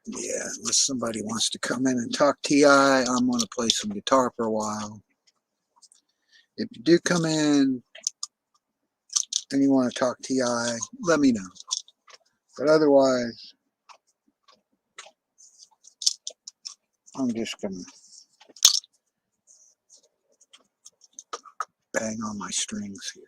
Yeah, unless somebody wants to come in and talk TI, I'm going to play some guitar for a while. If you do come in and you want to talk TI, let me know. But otherwise, I'm just going to bang on my strings here.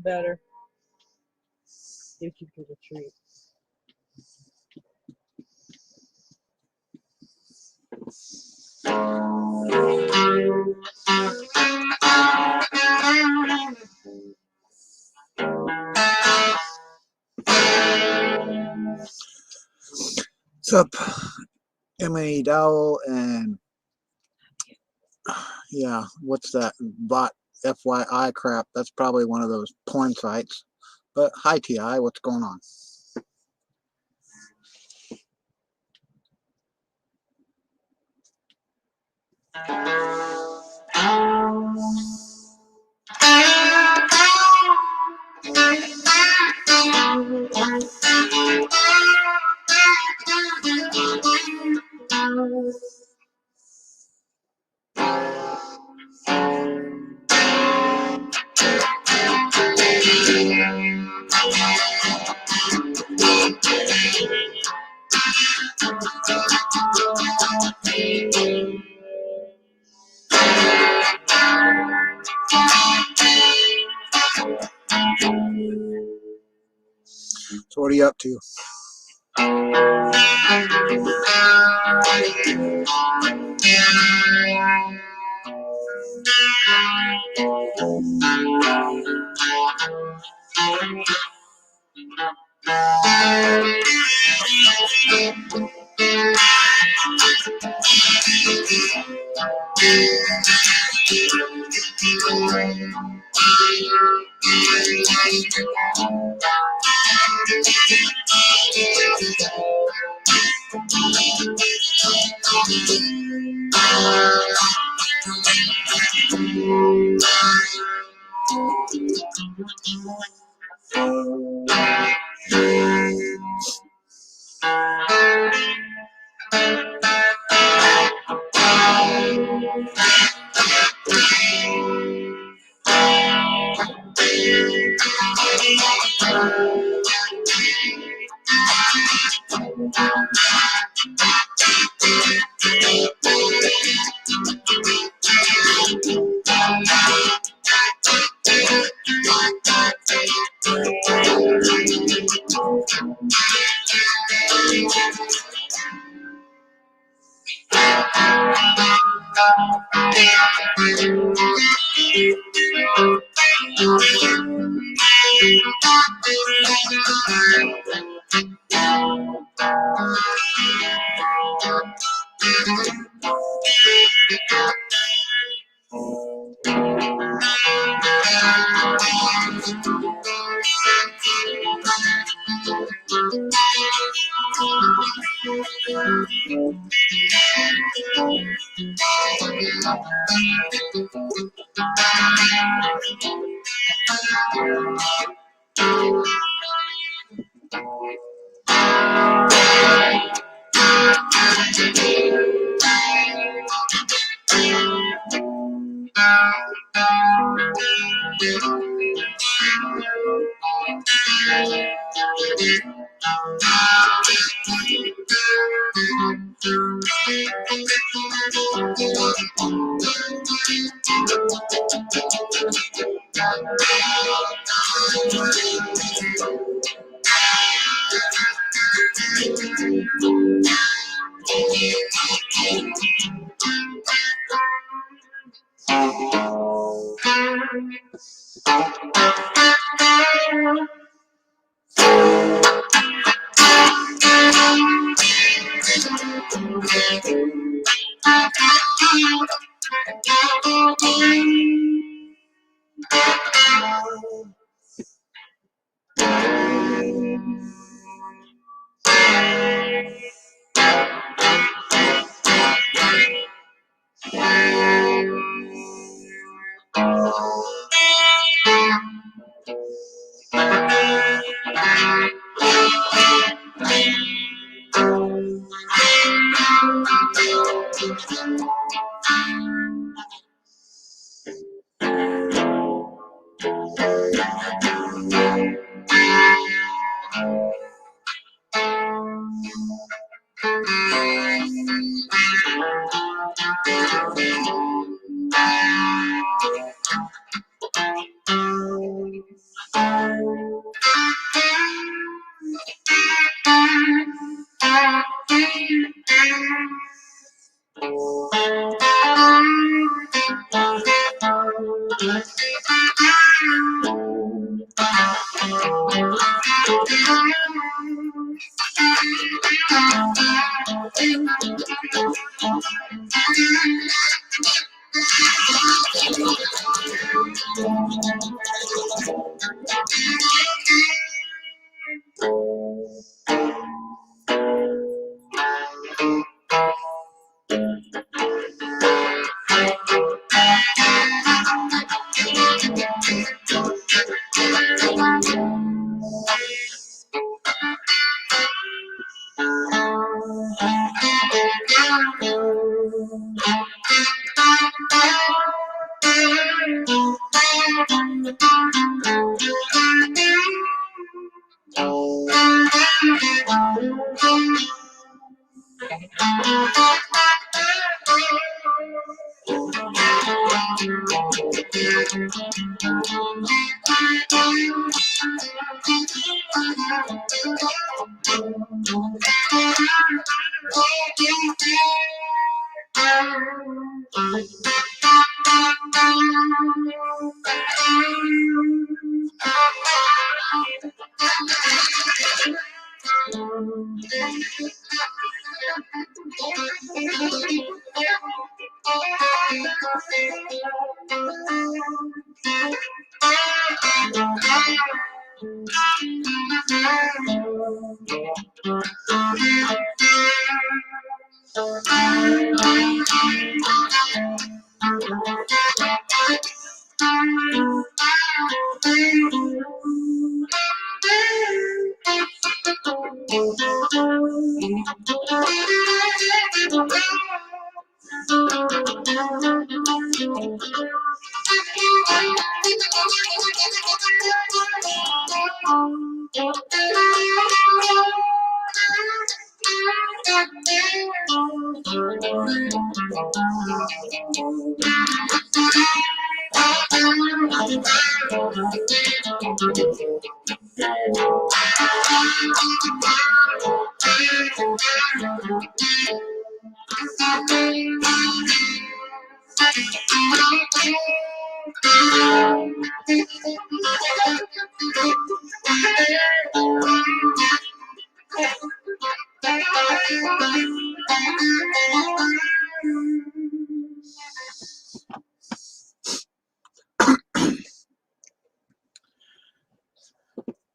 Better. Give you a treat. What's up, Emily Dowell? And yeah, what's that bot FYI crap? That's probably one of those porn sites. But hi, TI, what's going on? So what are you up to?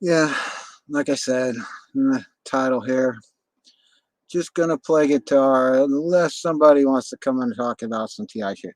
Yeah, like I said in the title here, just gonna play guitar unless somebody wants to come and talk about some TI shit.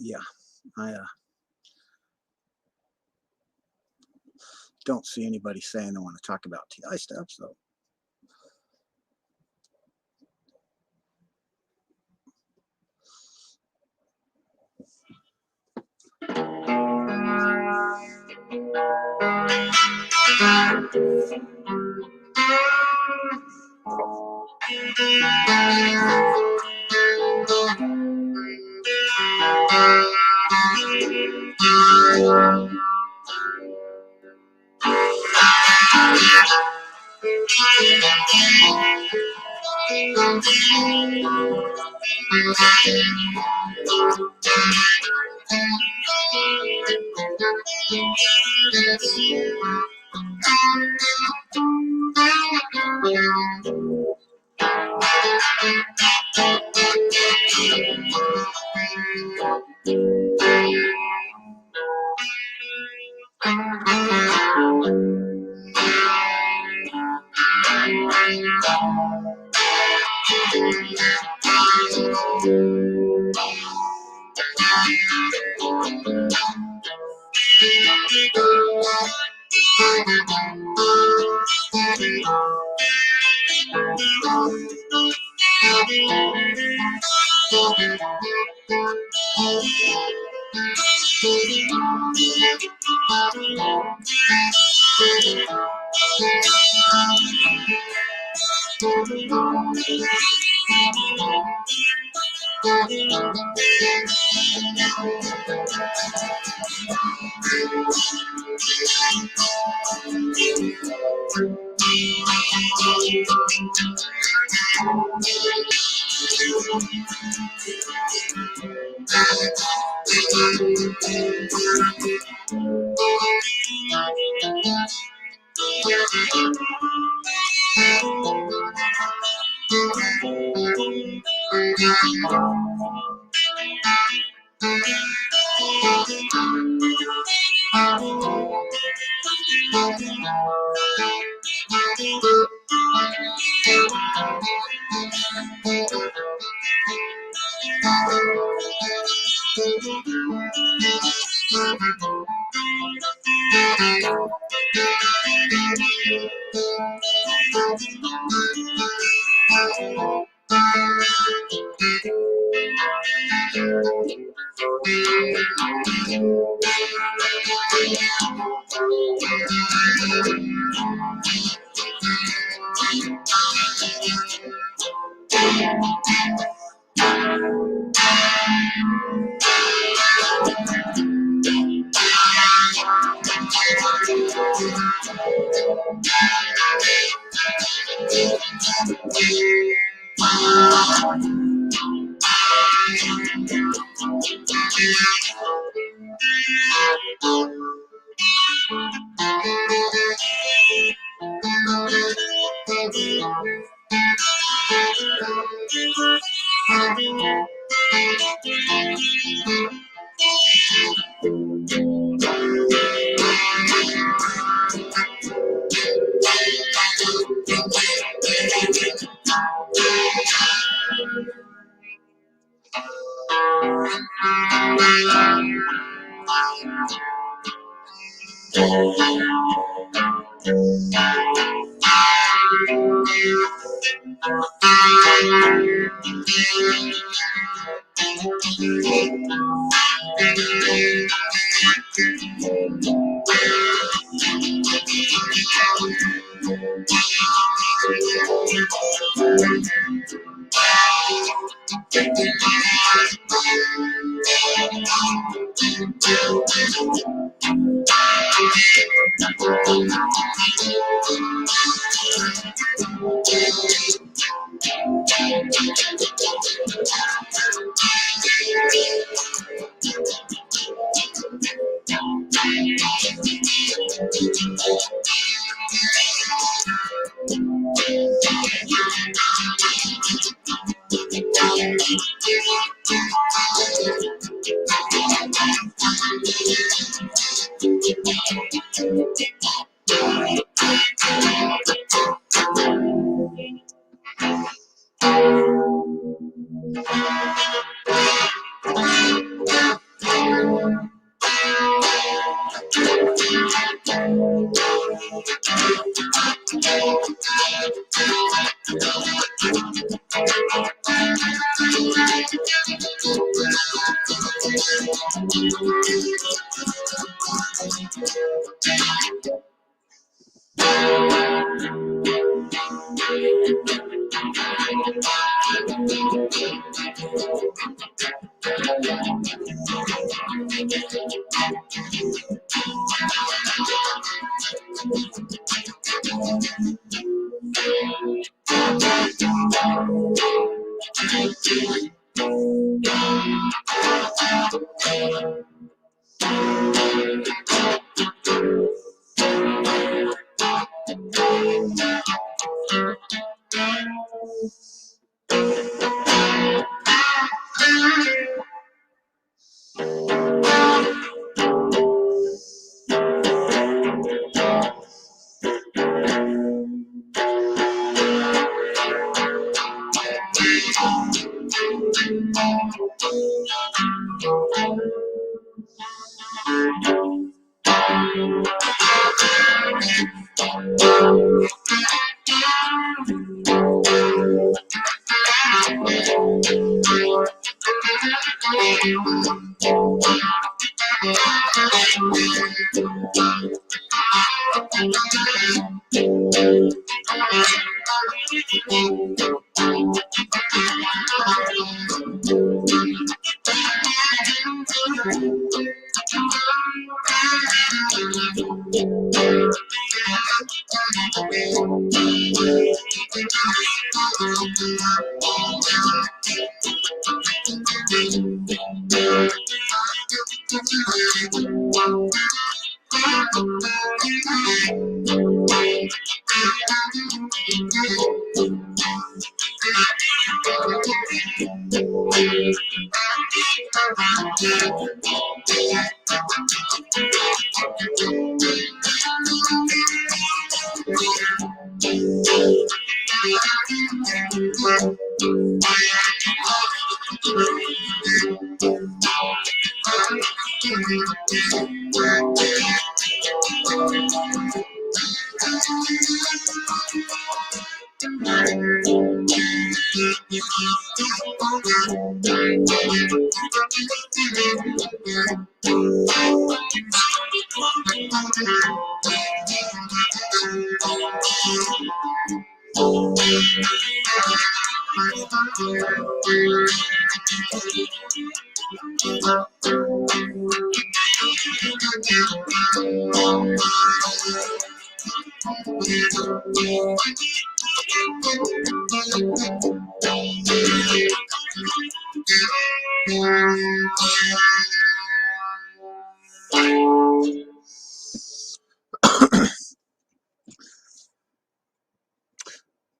Yeah, I don't see anybody saying they want to talk about TI stuff, so.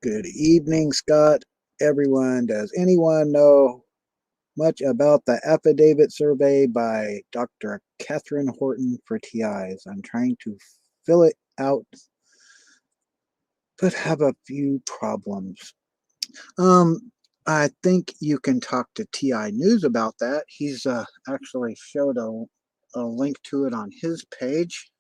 Good evening, Scott. everyone, does anyone know much about the affidavit survey by Dr. Catherine Horton for TIs? I'm trying to fill it out, but have a few problems. I think you can talk to TI News about that. He's actually showed a link to it on his page.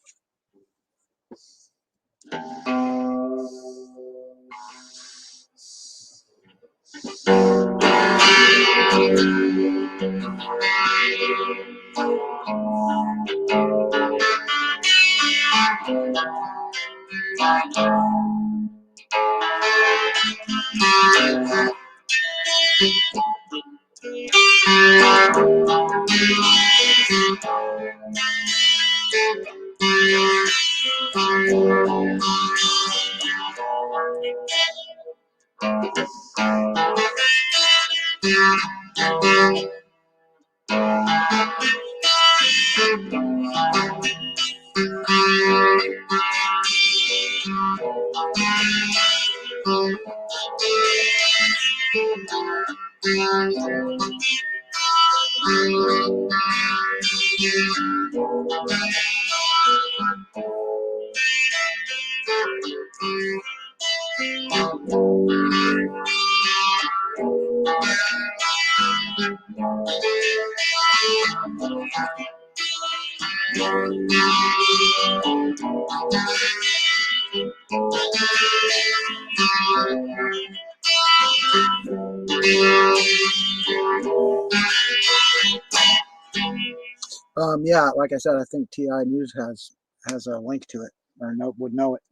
Yeah, like I said, I think TI News has a link to it, or would know it.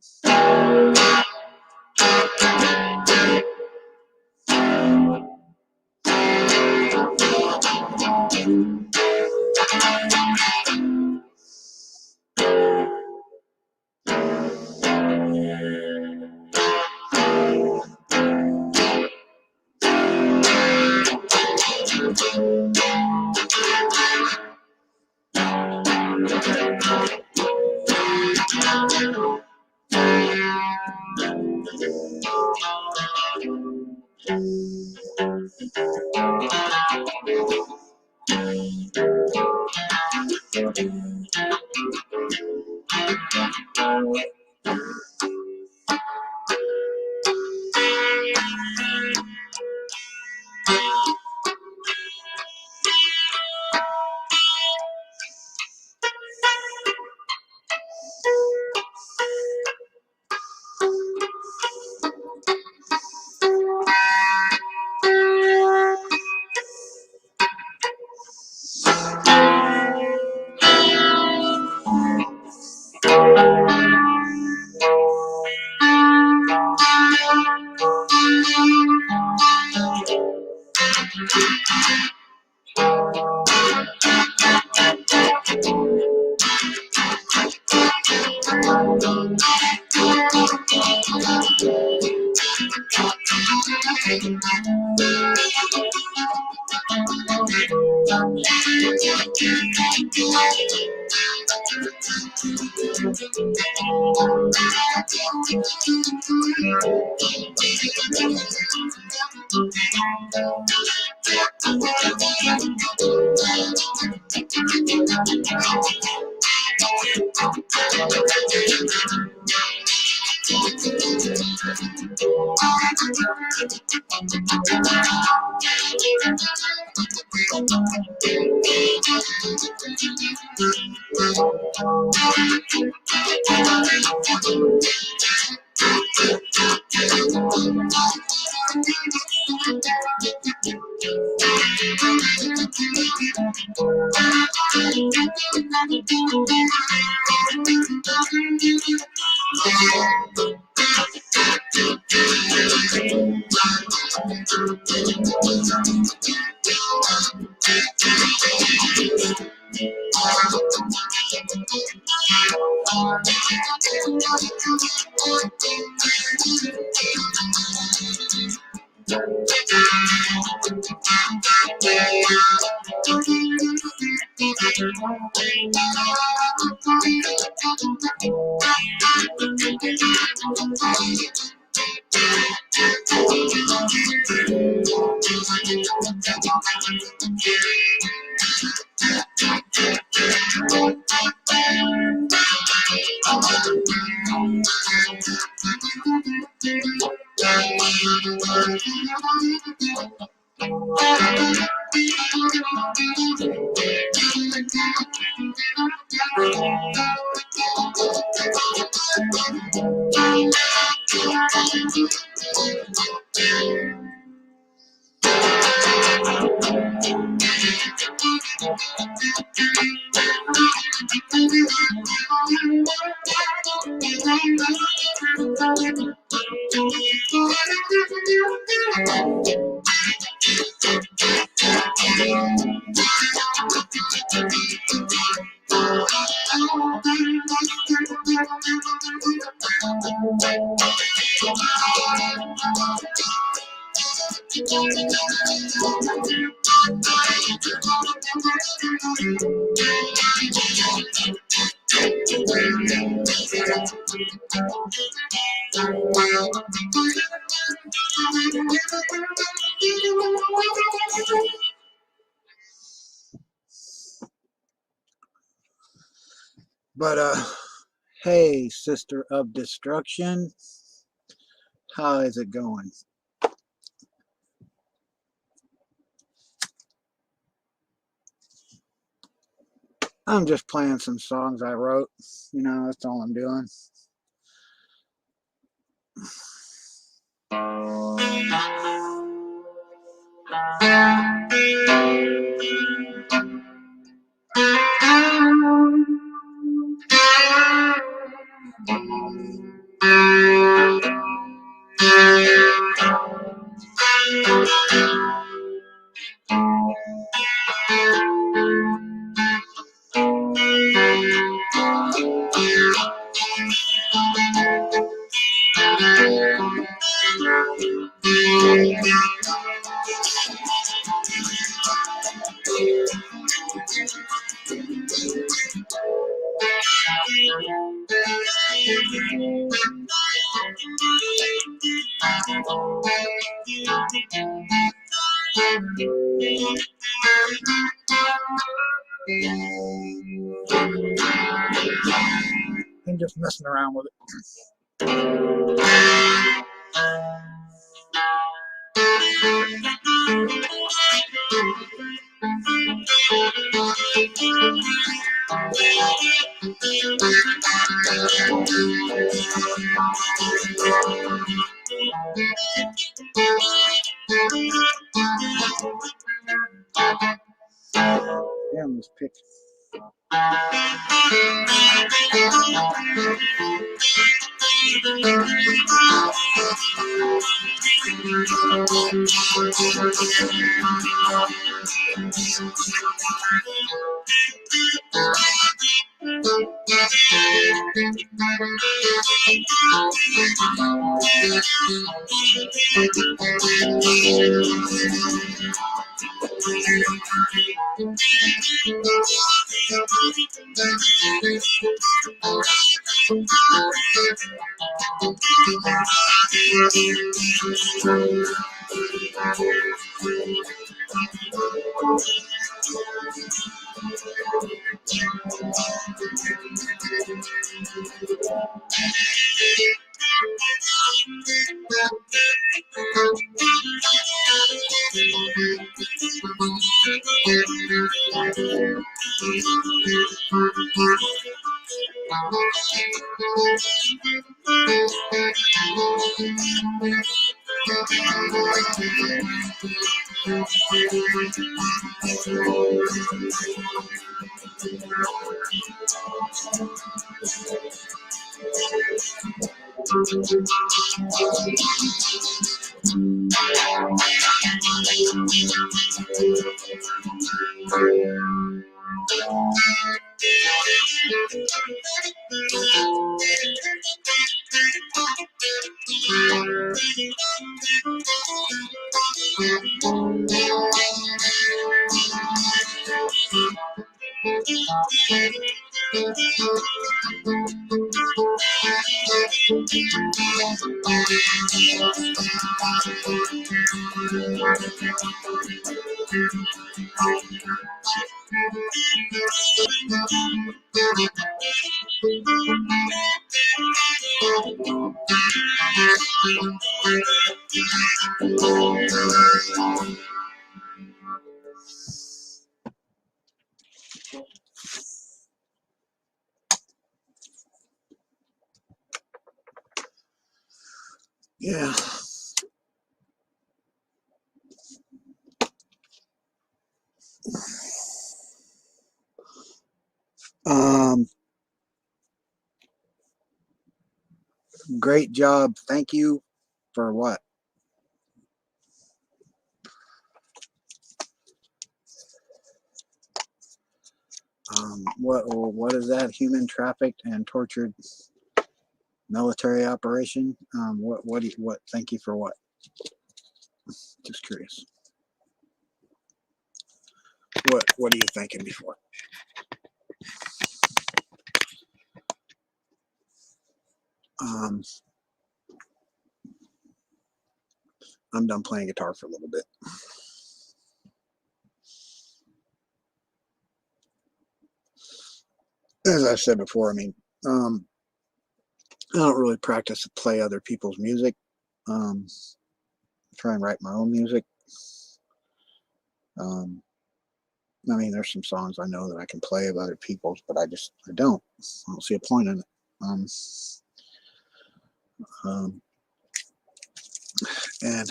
But hey, Sister of Destruction, how is it going? I'm just playing some songs I wrote. You know, that's all I'm doing. I'm just messing around with it. Damn this picture. Yeah. Great job. Thank you for what? What is that? Human trafficked and tortured military operation? What? Thank you for what? Just curious. What are you thinking before? I'm done playing guitar for a little bit. As I said before, I mean, I don't really practice to play other people's music. Try and write my own music. I mean, there's some songs I know that I can play of other people's, but I don't. I don't see a point in it. And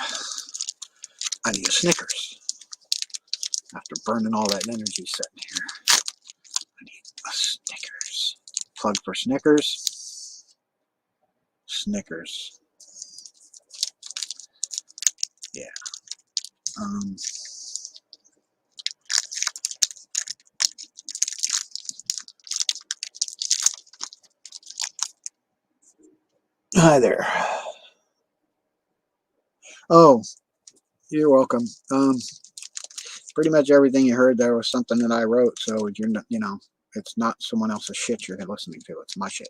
I need a Snickers. After burning all that energy sitting here, I need a Snickers. Plug for Snickers. Snickers. Yeah. Hi there. Oh, you're welcome. Pretty much everything you heard there was something that I wrote, so you're not, it's not someone else's shit you're listening to. It's my shit.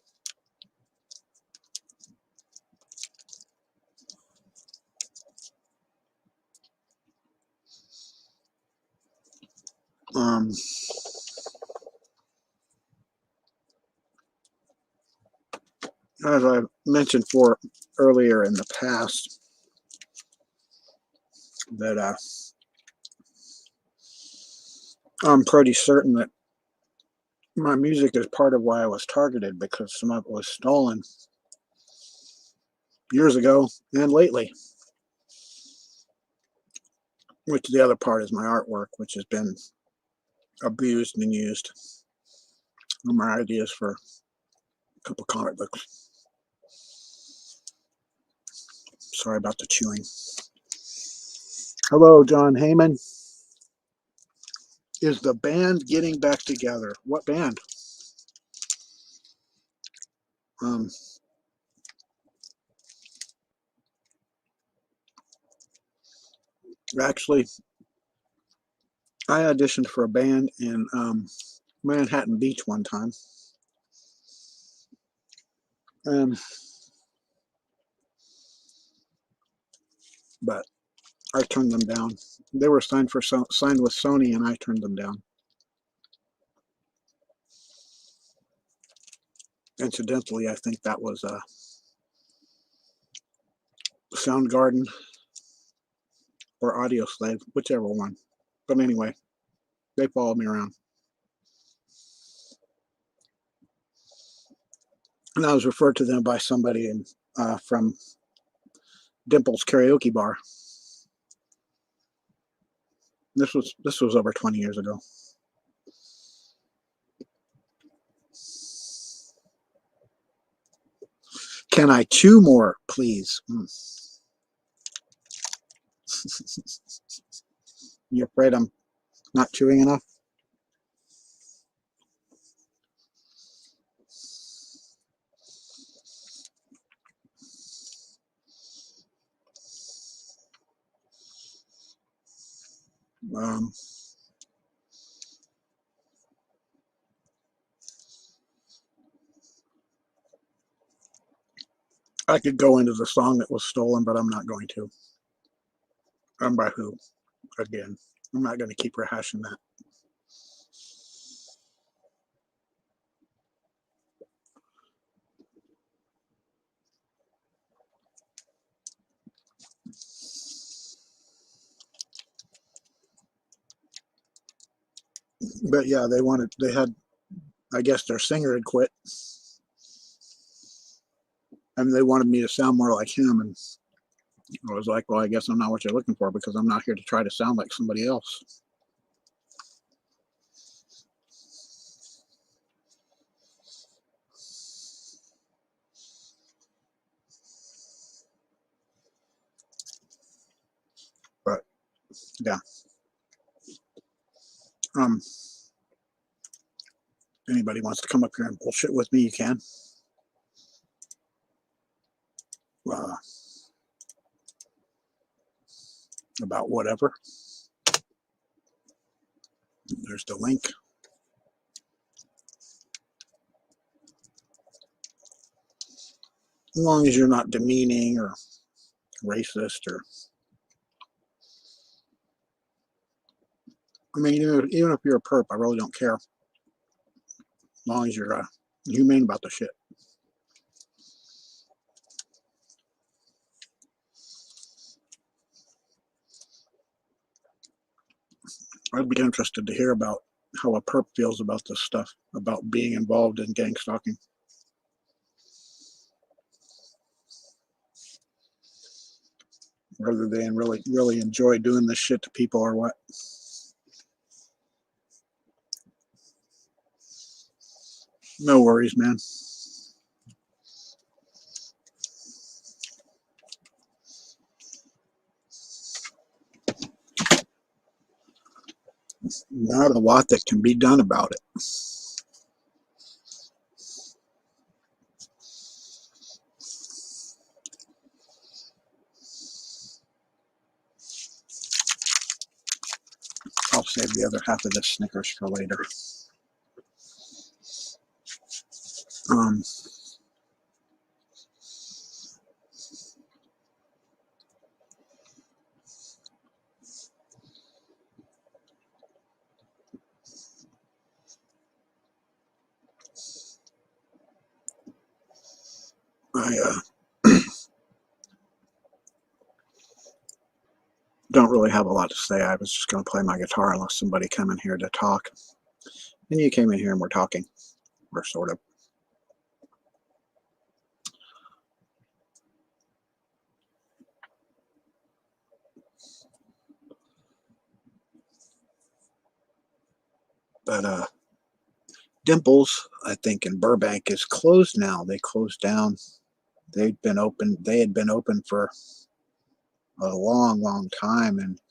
As I mentioned earlier in the past, that I'm pretty certain that my music is part of why I was targeted, because some of it was stolen years ago and lately. Which the other part is my artwork, which has been abused and used on my ideas for a couple comic books. Sorry about the chewing. Hello, John Heyman. Is the band getting back together? What band? Actually, I auditioned for a band in Manhattan Beach one time. But I turned them down. They were signed with Sony, and I turned them down. Incidentally, I think that was Soundgarden or Audioslave, whichever one. But anyway, they followed me around. And I was referred to them by somebody from Dimple's Karaoke Bar. This was over 20 years ago. Can I chew more, please? You afraid I'm not chewing enough? I could go into the song that was stolen, but I'm not going to. By who? Again, I'm not going to keep rehashing that. But yeah, they had, I guess their singer had quit, and they wanted me to sound more like him. And I was like, well, I guess I'm not what you're looking for, because I'm not here to try to sound like somebody else. But yeah, anybody wants to come up here and bullshit with me, you can. Uh, about whatever. There's the link. As long as you're not demeaning or racist, or I mean, even if you're a perp, I really don't care. As long as you're humane about the shit. I'd be interested to hear about how a perp feels about this stuff, about being involved in gang stalking. Whether they really enjoy doing this shit to people or what. No worries, man. Not a lot that can be done about it. I'll save the other half of this Snickers for later. Um, I don't really have a lot to say. I was just going to play my guitar unless somebody came in here to talk. And you came in here and we're talking. Or sort of. But Dimples, I think, in Burbank is closed now. They closed down. They had been open for a long time, and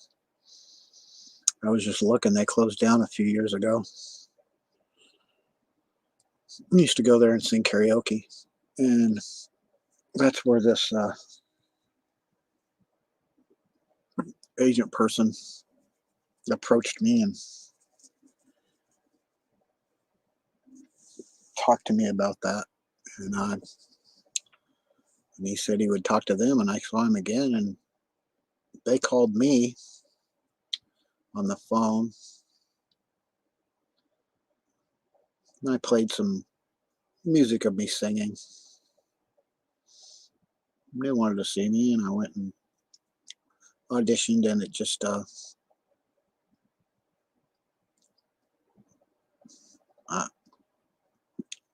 I was just looking. They closed down a few years ago. I used to go there and sing karaoke, and that's where this agent person approached me and talked to me about that. And he said he would talk to them, and I saw him again, and they called me on the phone, and I played some music of me singing. They wanted to see me, and I went and auditioned, and it just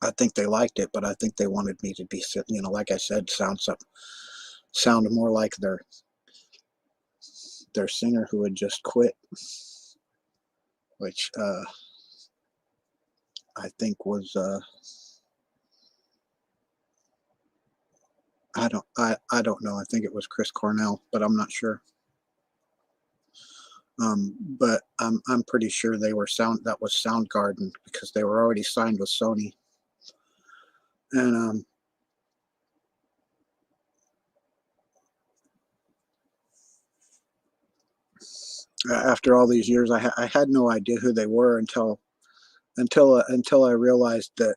I think they liked it, but I think they wanted me to be, like I said, sound more like their singer who had just quit, which I think was I don't know. I think it was Chris Cornell, but I'm not sure. But I'm pretty sure they were that was Soundgarden, because they were already signed with Sony. And after all these years, I had no idea who they were until I realized that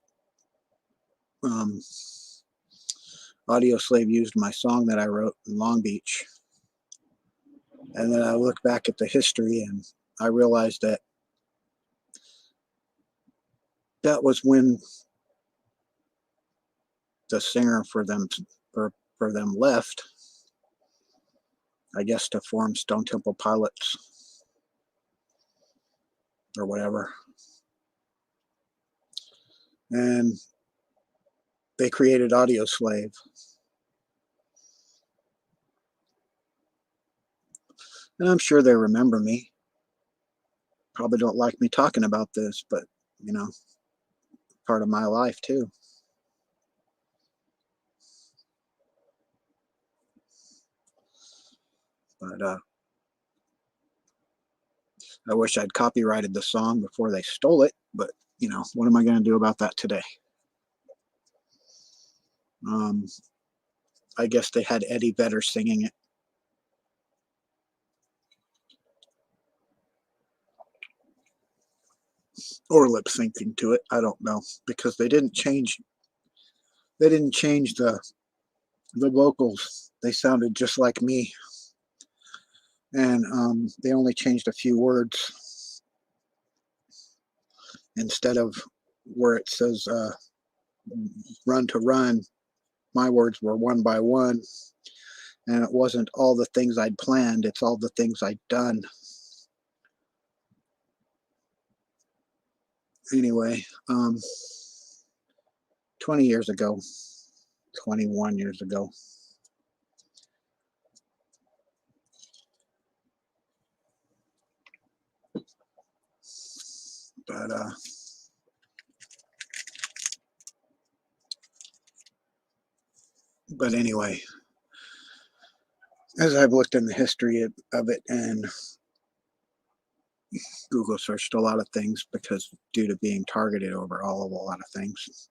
Audio Slave used my song that I wrote in Long Beach, And then I look back at the history and I realized that that was when the singer for them left, I guess, to form Stone Temple Pilots or whatever. And they created Audioslave. And I'm sure they remember me. Probably don't like me talking about this, but, you know, part of my life too. But I wish I'd copyrighted the song before they stole it, but, you know, what am I going to do about that today? I guess they had Eddie Vedder singing it. Or lip syncing to it. I don't know, because they didn't change the vocals. They sounded just like me. And they only changed a few words. Instead of where it says run to run, my words were one by one. And it wasn't all the things I'd planned, it's all the things I'd done. Anyway, 20 years ago, 21 years ago, but anyway, as I've looked in the history of it and Google searched a lot of things because due to being targeted overall of a lot of things,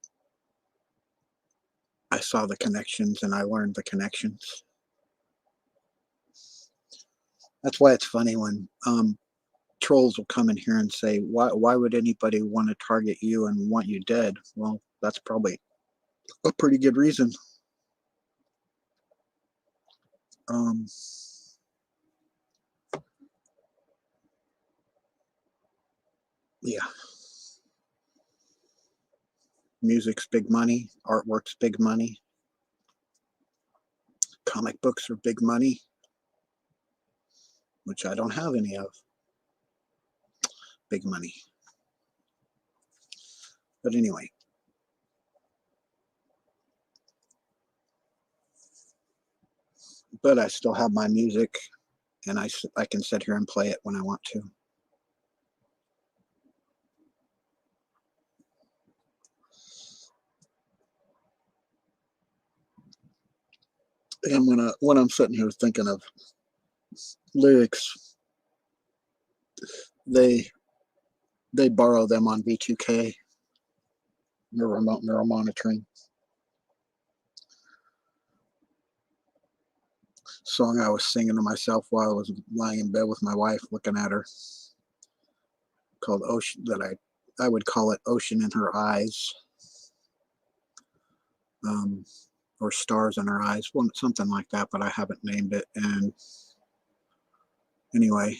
I saw the connections and I learned the connections. That's why it's funny when trolls will come in here and say, why would anybody want to target you and want you dead? Well, that's probably a pretty good reason. Yeah. Music's big money. Artwork's big money. Comic books are big money, which I don't have any of. Big money. But anyway. But I still have my music, and I can sit here and play it when I want to. And when I'm sitting here thinking of lyrics, they borrow them on V2K, remote neural monitoring. Song I was singing to myself while I was lying in bed with my wife, looking at her, called Ocean, that I would call it Ocean in Her Eyes, or Stars in Her Eyes, something like that, but I haven't named it. And anyway,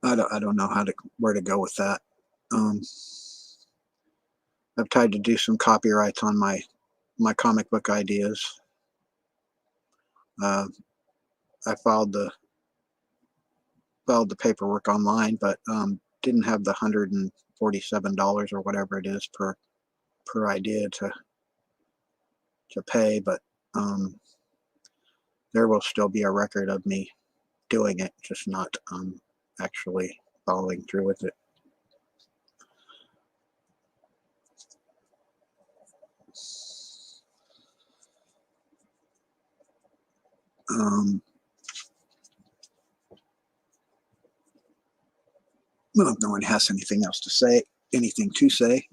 I don't know where to go with that. I've tried to do some copyrights on my comic book ideas. I filed the paperwork online, but didn't have the $147 or whatever it is per idea to pay. But there will still be a record of me doing it, just not actually following through with it. Well, if no one has anything else to say, anything to say.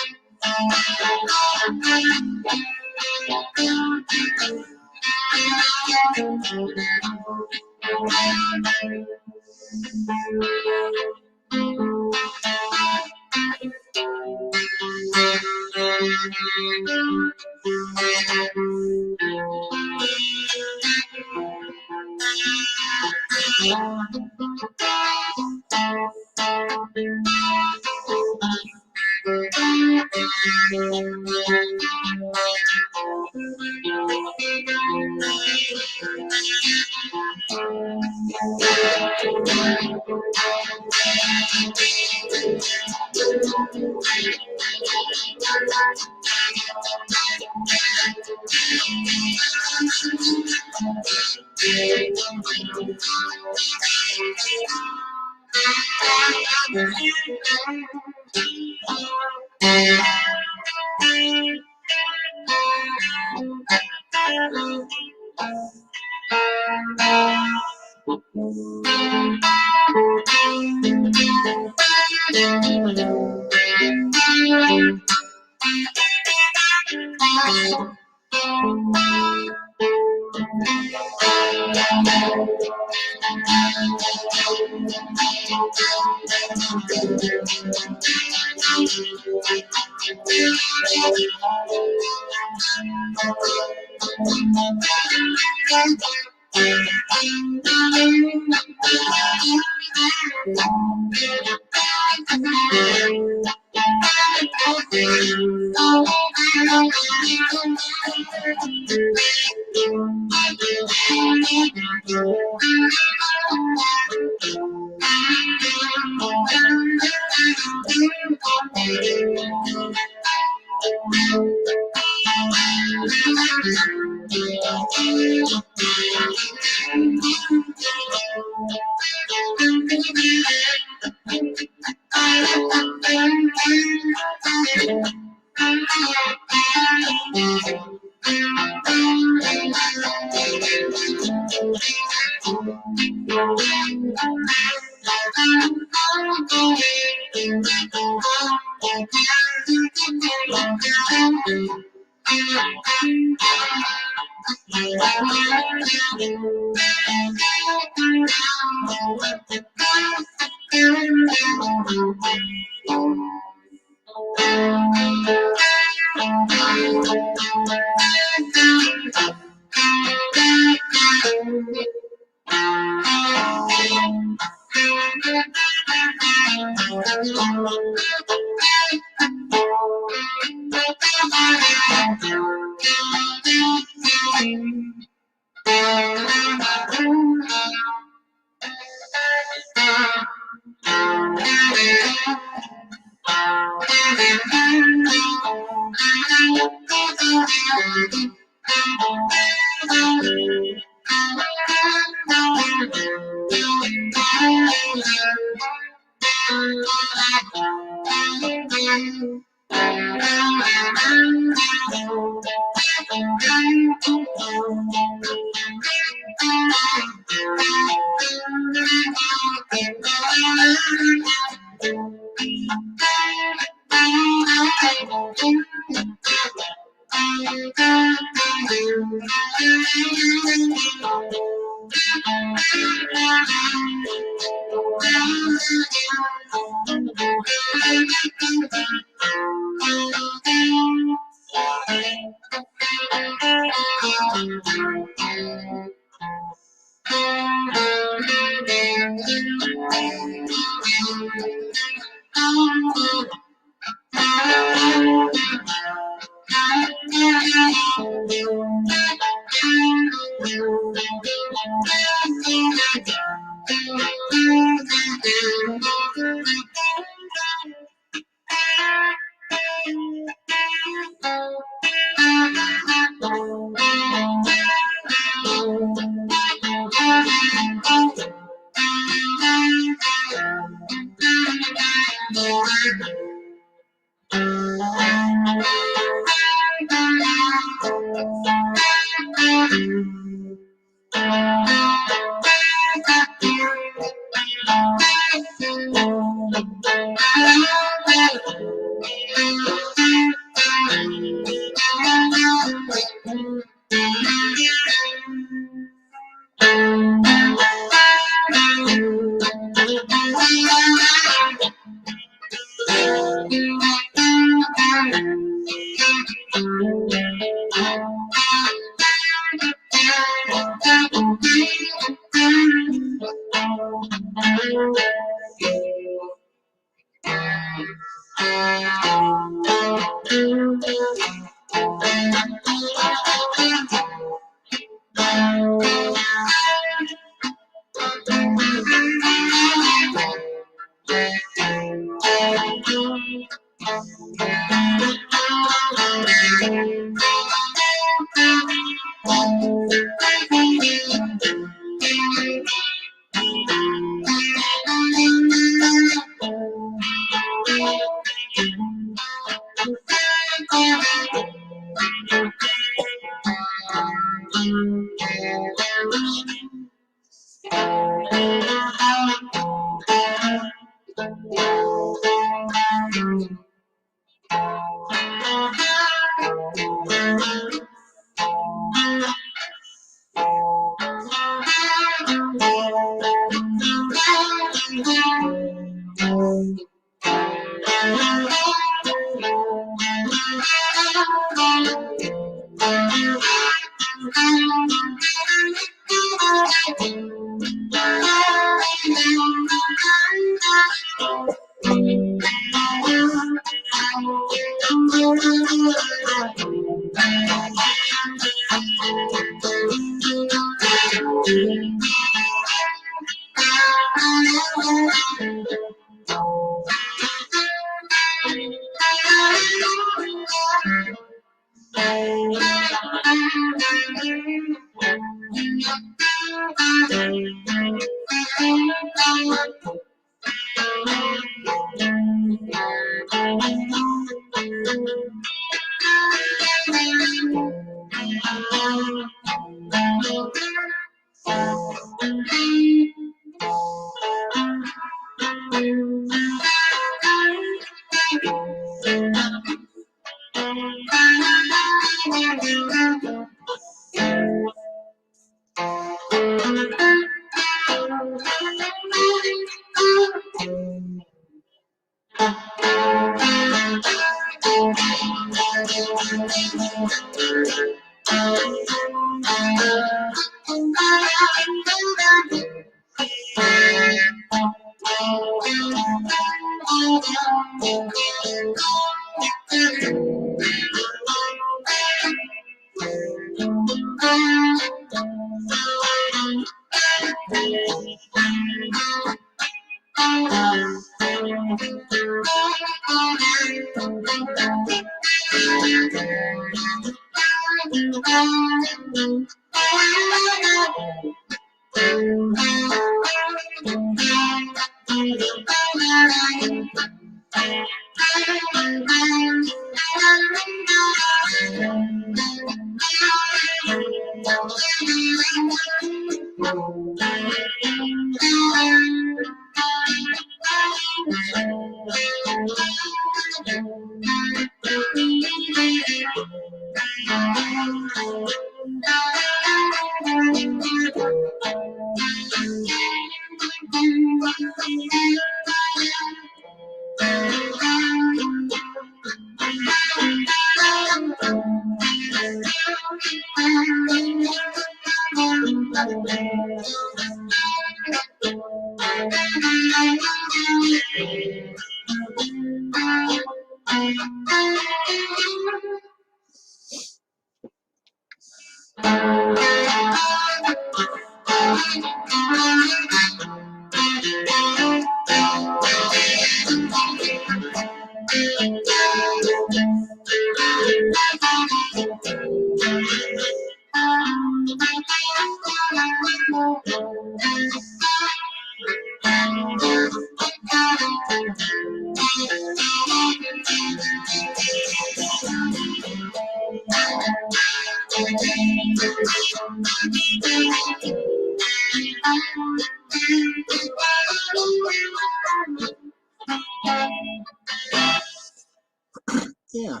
Yeah,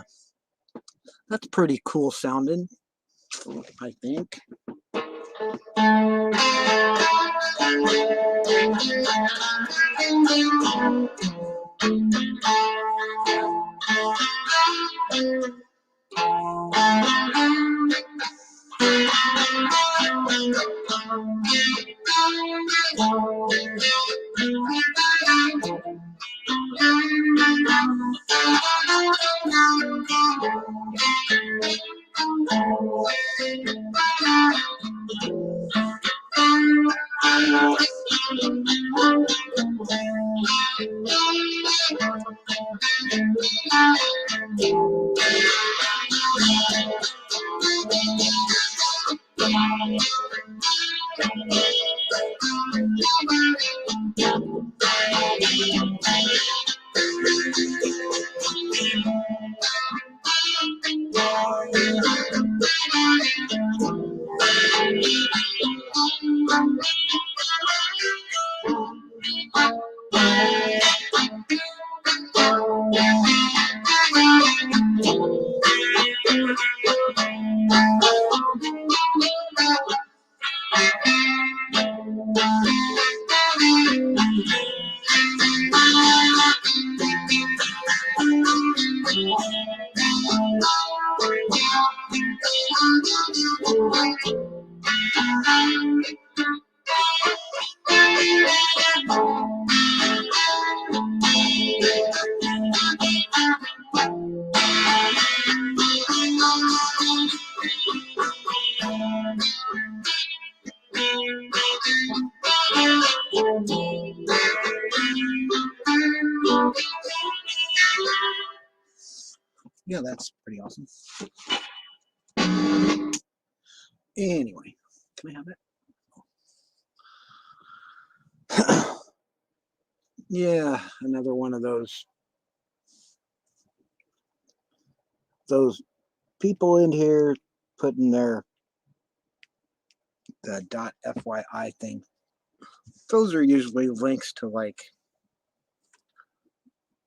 that's pretty cool sounding, I think. Yeah, that's pretty awesome. Anyway, can I have that? Yeah, another one of those people in here putting the .fyi thing. Those are usually links to like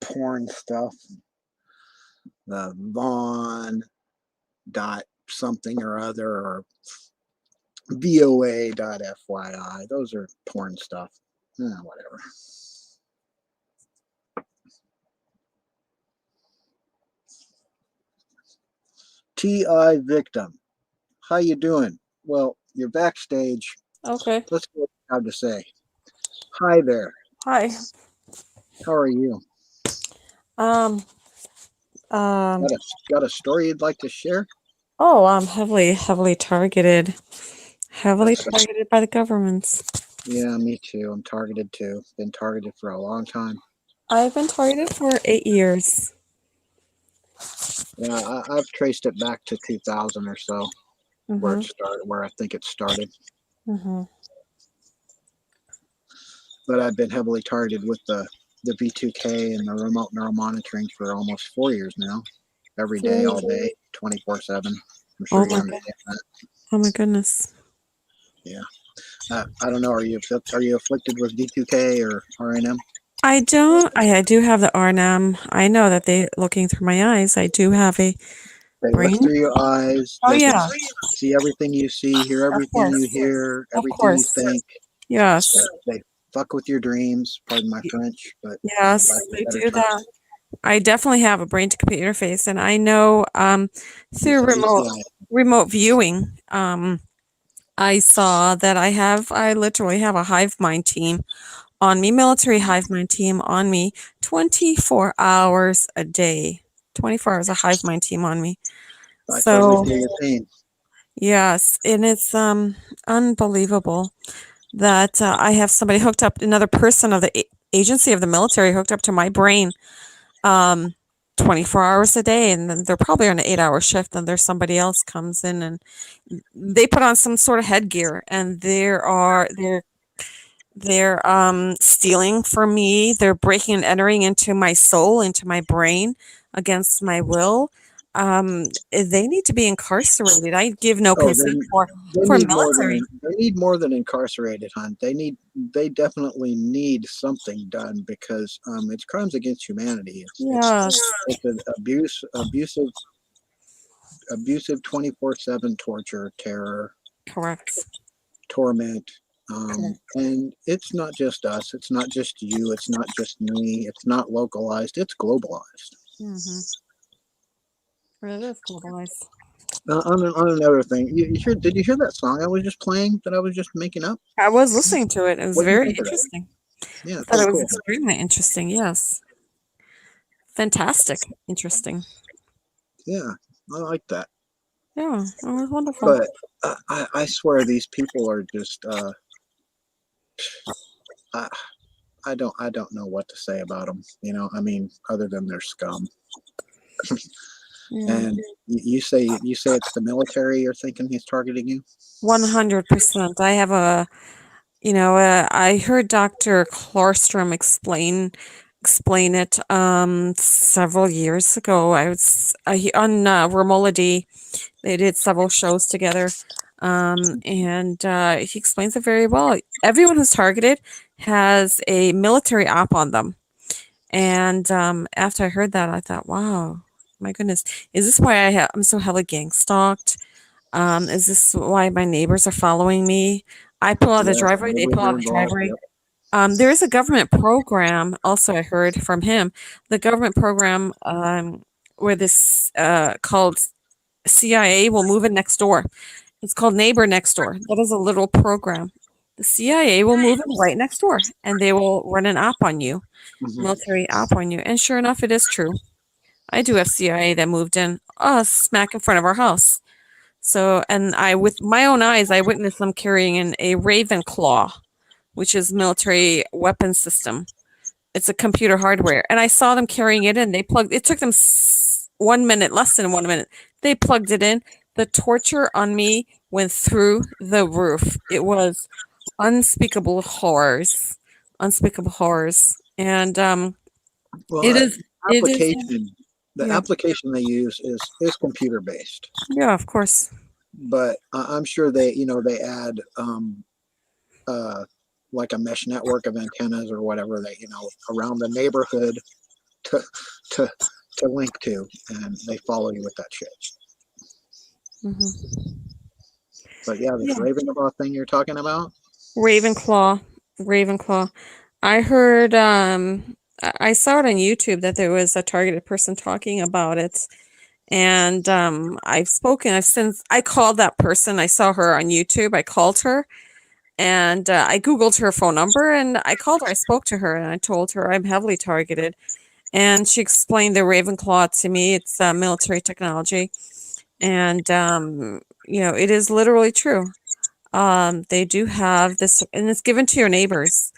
porn stuff. The Vaughn dot something or other, or VOA.fyi. Those are porn stuff. Whatever. TI victim. How you doing? Well, you're backstage. Okay. Let's see what you have to say. Hi there. Hi. How are you? Um. Got a story you'd like to share? Oh, I'm heavily targeted. Heavily That's targeted by the governments. Yeah, me too. I'm targeted too. Been targeted for a long time. I've been targeted for 8 years. Yeah, I've traced it back to 2000 or so, where it Mm-hmm. started, where I think it started. Mm-hmm. But I've been heavily targeted with the the V2K and the remote neural monitoring for almost 4 years now. Every day, all day, 24/7. I'm sure Oh you my understand that. Oh my goodness. Yeah. I don't know. Are you afflicted with V2K or RNM? I don't. I do have the RNM. I know that they looking through my eyes. I do have a They look brain. through your eyes. Oh They can yeah, see everything you see, hear of everything you course, hear, of everything you course. think. Yes, They fuck with your dreams. Pardon my y- French, but yes, lack of they better do terms. that. I definitely have a brain to computer interface, and I know through It's ACI. remote viewing, I saw that I literally have a hive mind team on me, military hive mind team on me, 24 hours a day, 24 hours a hive mind team on me. I totally So feel your pain. yes, and it's unbelievable that I have somebody hooked up, another person of the agency of the military hooked up to my brain, um, 24 hours a day, and then they're probably on an 8-hour shift, and there's somebody else comes in and they put on some sort of headgear, and they're stealing from me. They're breaking and entering into my soul, into my brain against my will. They need to be incarcerated. I give no Oh, consent they for need more military. than incarcerated, hon. They definitely need something done because it's crimes against humanity. Yes, It's an abusive 24/7 torture, terror, correct. torment. Correct. And it's not just us. It's not just you. It's not just me. It's not localized. It's globalized. Mm-hmm. It is globalized. On another thing, did you hear that song I was just playing that I was just making up? I was listening to it. It was What do you very think of that? interesting. Yeah, I it's thought very it was cool. extremely interesting. Yes. Fantastic. Interesting. Yeah, I like that. Yeah, it was wonderful. But I swear these people are just I, I don't know what to say about them. You know, I mean, other than they're scum. Yeah. And you say it's the military you're thinking he's targeting you? 100%. I have I heard Dr. Klorstrom explain it several years ago. I was on Romola D. They did several shows together. And he explains it very well. Everyone who's targeted has a military app on them. And after I heard that, I thought, wow, my goodness, is this why I'm so heavily gang stalked? Is this why my neighbors are following me? I pull out the Yes, driveway, they neighbors pull are out the involved. driveway. Yep. There is a government program, also I heard from him, the government program where this called CIA will move in next door. It's called Neighbor Next Door. That is a little program. The CIA will move in right next door and they will run an app on you, Mhm. military app on you. And sure enough, it is true. I do have CIA that moved in smack in front of our house. So, and with my own eyes, I witnessed them carrying in a Ravenclaw, which is military weapon system. It's a computer hardware, and I saw them carrying it in. They plugged. It took them 1 minute, less than 1 minute. They plugged it in. The torture on me went through the roof. It was unspeakable horrors, and Well, it is. It is. the Yeah. application they use is computer based, Yeah. Of course. but I'm sure they add uh, like a mesh network of antennas or whatever they around the neighborhood to to to link to, and they follow you with that shit. Hmm. But yeah, this Yeah. Ravenclaw thing you're talking about. Ravenclaw. Ravenclaw. I heard. I saw it on YouTube that there was a targeted person talking about it. And I've since I called that person. I saw her on YouTube. I called her and I Googled her phone number and I called her. I spoke to her and I told her I'm heavily targeted. And she explained the Ravenclaw to me. It's military technology. And, it is literally true. They do have this, and it's given to your neighbors.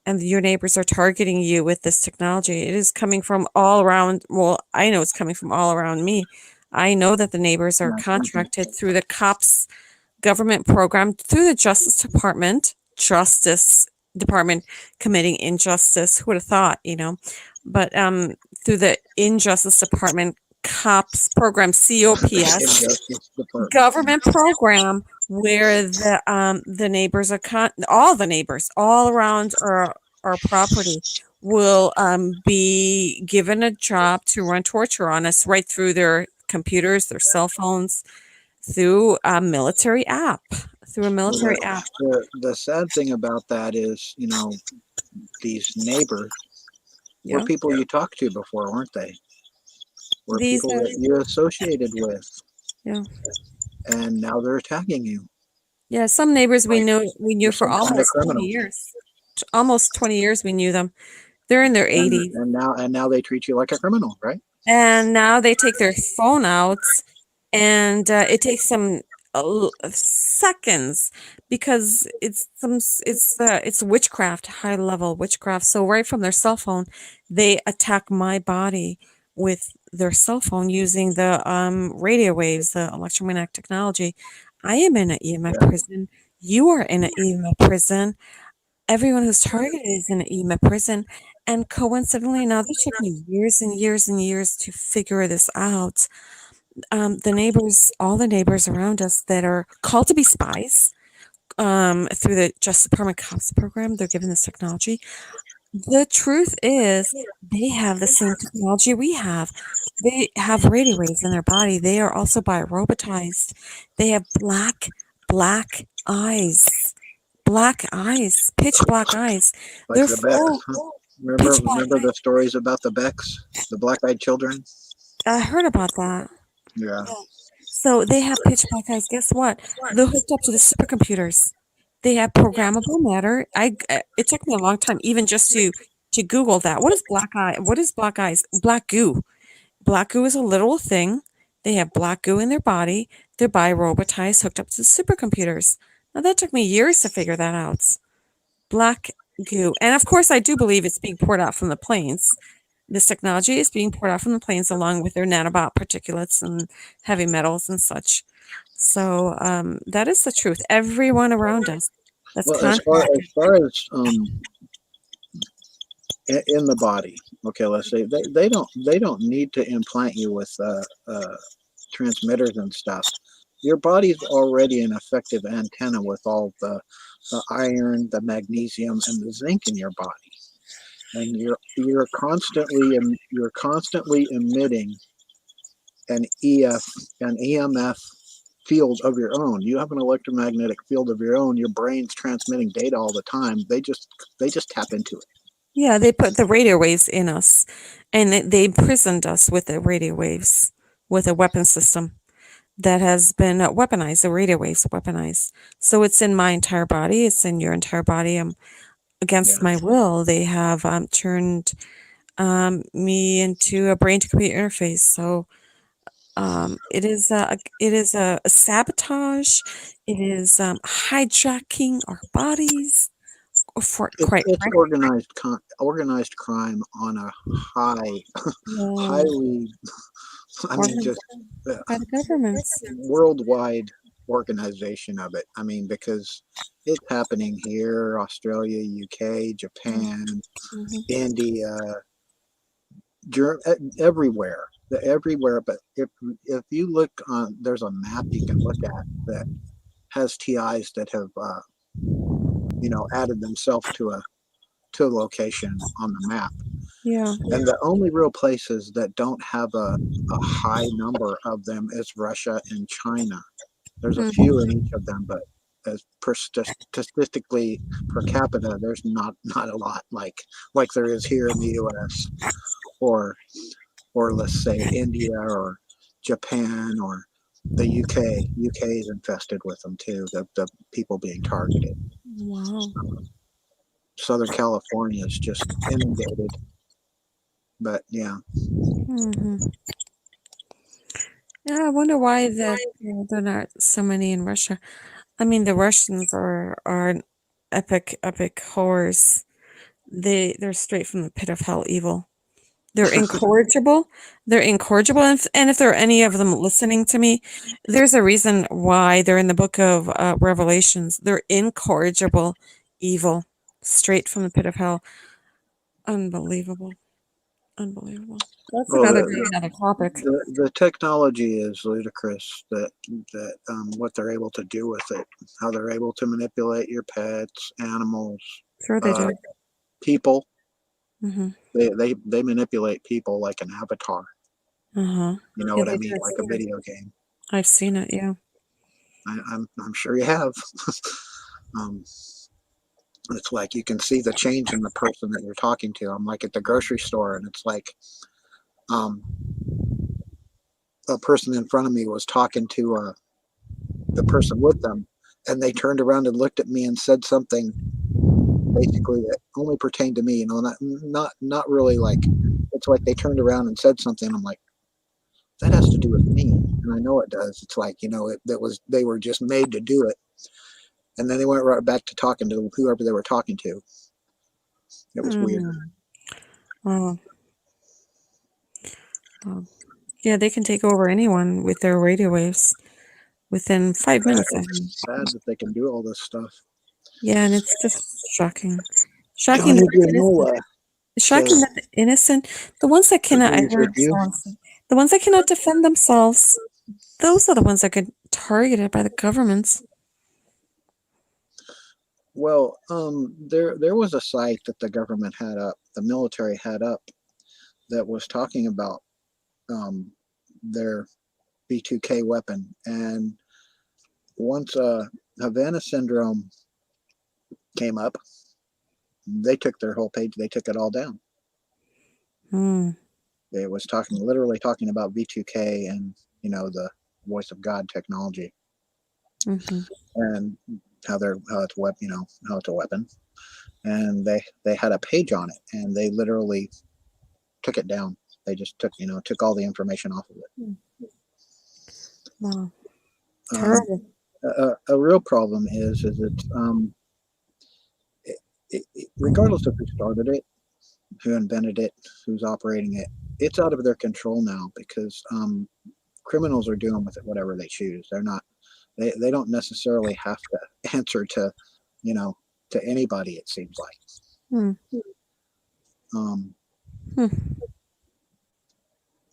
And your neighbors are targeting you with this technology. It is coming from all around. Well, I know it's coming from all around me. I know that the neighbors are contracted through the cops government program, through the Justice Department, Justice department committing injustice. Who would have thought, you know? But through the Injustice Department COPS program, COPS, Injustice Department. government program where the neighbors are all the neighbors all around our property will be given a job to run torture on us right through their computers, their cell phones, through a military app. Through a military app. The sad thing about that is, you know, these neighbors were Yeah. people you talked to before, weren't they? Were These people are, that you associated with, yeah. and now they're attacking you. Yeah, some neighbors we knew You're for some kind of almost 20 criminal. years. Almost 20 years we knew them. They're in their 80s. And now they treat you like a criminal, right? And now they take their phone out, and it takes them seconds because it's witchcraft, high level witchcraft. So right from their cell phone, they attack my body with their cell phone using the radio waves, the electromagnetic technology. I am in an EMF prison. You are in an EMF prison. Everyone who's targeted is in an EMF prison. And coincidentally, now this took me years and years and years to figure this out. The neighbors, all the neighbors around us that are called to be spies through the Justice Department COPS program, they're given this technology. The truth is, they have the same technology we have. They have radio waves in their body. They are also biorobotized. They have black eyes. Black eyes, pitch black eyes. Like They're the full. Becks. Remember the stories about the Becks, the black-eyed children? I heard about that. Yeah. So they have pitch black eyes. Guess what? They're hooked up to the supercomputers. They have programmable matter. It took me a long time even just to Google that. What is black eye? What is black eyes? Black goo. Black goo is a literal thing. They have black goo in their body. They're biorobotized, hooked up to the supercomputers. Now that took me years to figure that out. Black goo. And of course I do believe it's being poured out from the planes. This technology is being poured out from the planes along with their nanobot particulates and heavy metals and such. So that is the truth. Everyone around us that's Well, as far as in the body, okay, let's say they don't need to implant you with transmitters and stuff. Your body's already an effective antenna with all the iron, the magnesium, and the zinc in your body, and you're constantly emitting an EMF field of your own. You have an electromagnetic field of your own. Your brain's transmitting data all the time. They just tap into it. Yeah, they put the radio waves in us, and they imprisoned us with the radio waves, with a weapon system that has been weaponized. The radio waves weaponized, so it's in my entire body. It's in your entire body. Against my will, they have turned me into a brain-to-computer interface. So it is a sabotage. It is hijacking our bodies. It's organized crime on a highly, I mean, just by the government. Worldwide organization of it. I mean, because it's happening here, Australia, UK, Japan, India, everywhere. But if you look on, there's a map you can look at that has TIs that have added themselves to a location on the map. Yeah. And the only real places that don't have a high number of them is Russia and China. There's a few in each of them, but as statistically per capita, there's not a lot like there is here in the U.S. or let's say India or Japan or the UK. UK is infested with them too. The people being targeted. Wow. Southern California is just inundated. But yeah. Yeah, I wonder why there are not so many in Russia. I mean, the Russians are epic horrors. They're straight from the pit of hell evil. They're incorrigible. They're incorrigible. And if there are any of them listening to me, there's a reason why they're in the book of Revelations. They're incorrigible evil. straight from the pit of hell. Unbelievable. Unbelievable. That's Well, another day, another topic. the technology is ludicrous. That what they're able to do with it, how they're able to manipulate your pets, animals, Sure they do. people. Mm-hmm. They manipulate people like an avatar. Uh-huh. You know Yeah, what I they mean? do. Like a video game. I've seen it, yeah. I'm sure you have. um, it's like you can see the change in the person that you're talking to. I'm like at the grocery store, and it's like um, a person in front of me was talking to the person with them, and they turned around and looked at me and said something basically that only pertained to me. You know, not really like. It's like they turned around and said something. I'm like, that has to do with me, and I know it does. It's like, you know, they were just made to do it, and then they went right back to talking to whoever they were talking to. It was weird. Wow. Yeah, they can take over anyone with their radio waves within 5 minutes. I mean. It's sad that they can do all this stuff. Yeah, and it's just shocking. Shocking Johnny that the Granola shocking says, that the innocent, the ones that cannot, I agrees with heard you. someone say, the ones that cannot defend themselves, those are the ones that get targeted by the governments. Well, there was a site that the government had up, the military had up, that was talking about their B2K weapon, and once Havana syndrome came up, they took their whole page, they took it all down. It was literally talking about B2K and, you know, the voice of God technology, and how it's a weapon, and they had a page on it, and they literally took it down. They just took all the information off of it. Wow. Terrible. A real problem is regardless of who started it, who invented it, who's operating it, it's out of their control now, because criminals are doing with it whatever they choose. They don't necessarily have to answer to, to anybody, it seems like.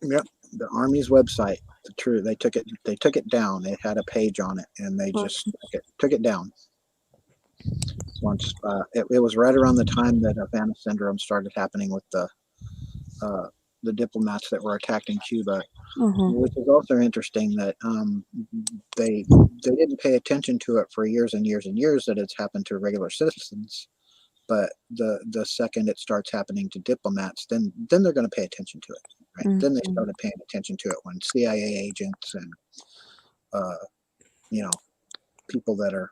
Yep, the Army's website, the truth, they took it down. It had a page on it, and they just took it down. Once it was right around the time that Havana syndrome started happening with the diplomats that were attacking Cuba, which is also interesting that they didn't pay attention to it for years and years and years, that it's happened to regular citizens. But the second it starts happening to diplomats, then they're going to pay attention to it, right? Then they started paying attention to it when CIA agents and people that are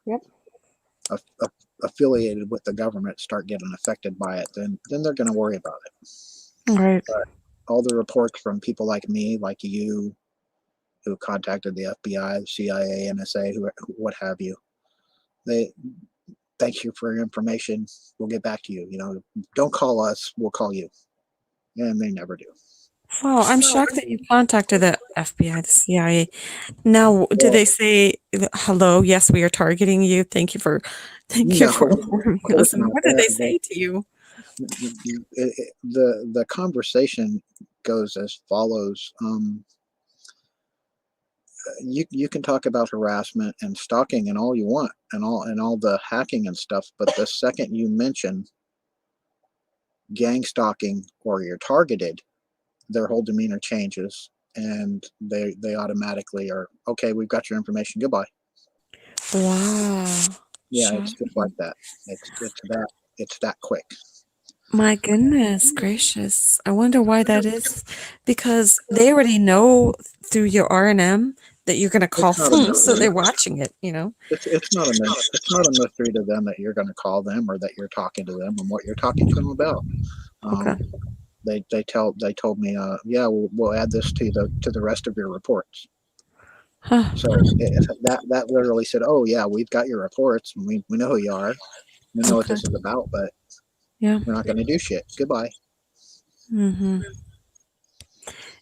affiliated with the government start getting affected by it. Then they're going to worry about it. Right. But all the reports from people like me, like you, who contacted the FBI, the CIA, NSA, what have you, they thank you for your information. We'll get back to you. Don't call us. We'll call you. And they never do. Wow, I'm shocked that you contacted the FBI, the CIA. Now, did they say, hello, yes, we are targeting you. Thank you for informing us. And what did they say to you? The conversation goes as follows. You can talk about harassment and stalking and all you want, and all the hacking and stuff, but the second you mention gang stalking or you're targeted, their whole demeanor changes, and they automatically are, okay, we've got your information, goodbye. Wow. Yeah, it's just like that. It's that quick. My goodness gracious. I wonder why that is. Because they already know through your RNM that you're going to call them, so they're watching it, It's not a mystery to them that you're going to call them or that you're talking to them and what you're talking to them about. They told me, yeah, we'll add this to the rest of your reports. So that literally said, oh yeah, we've got your reports, and we know who you are, we know what this is about, but we're not going to do shit. Goodbye.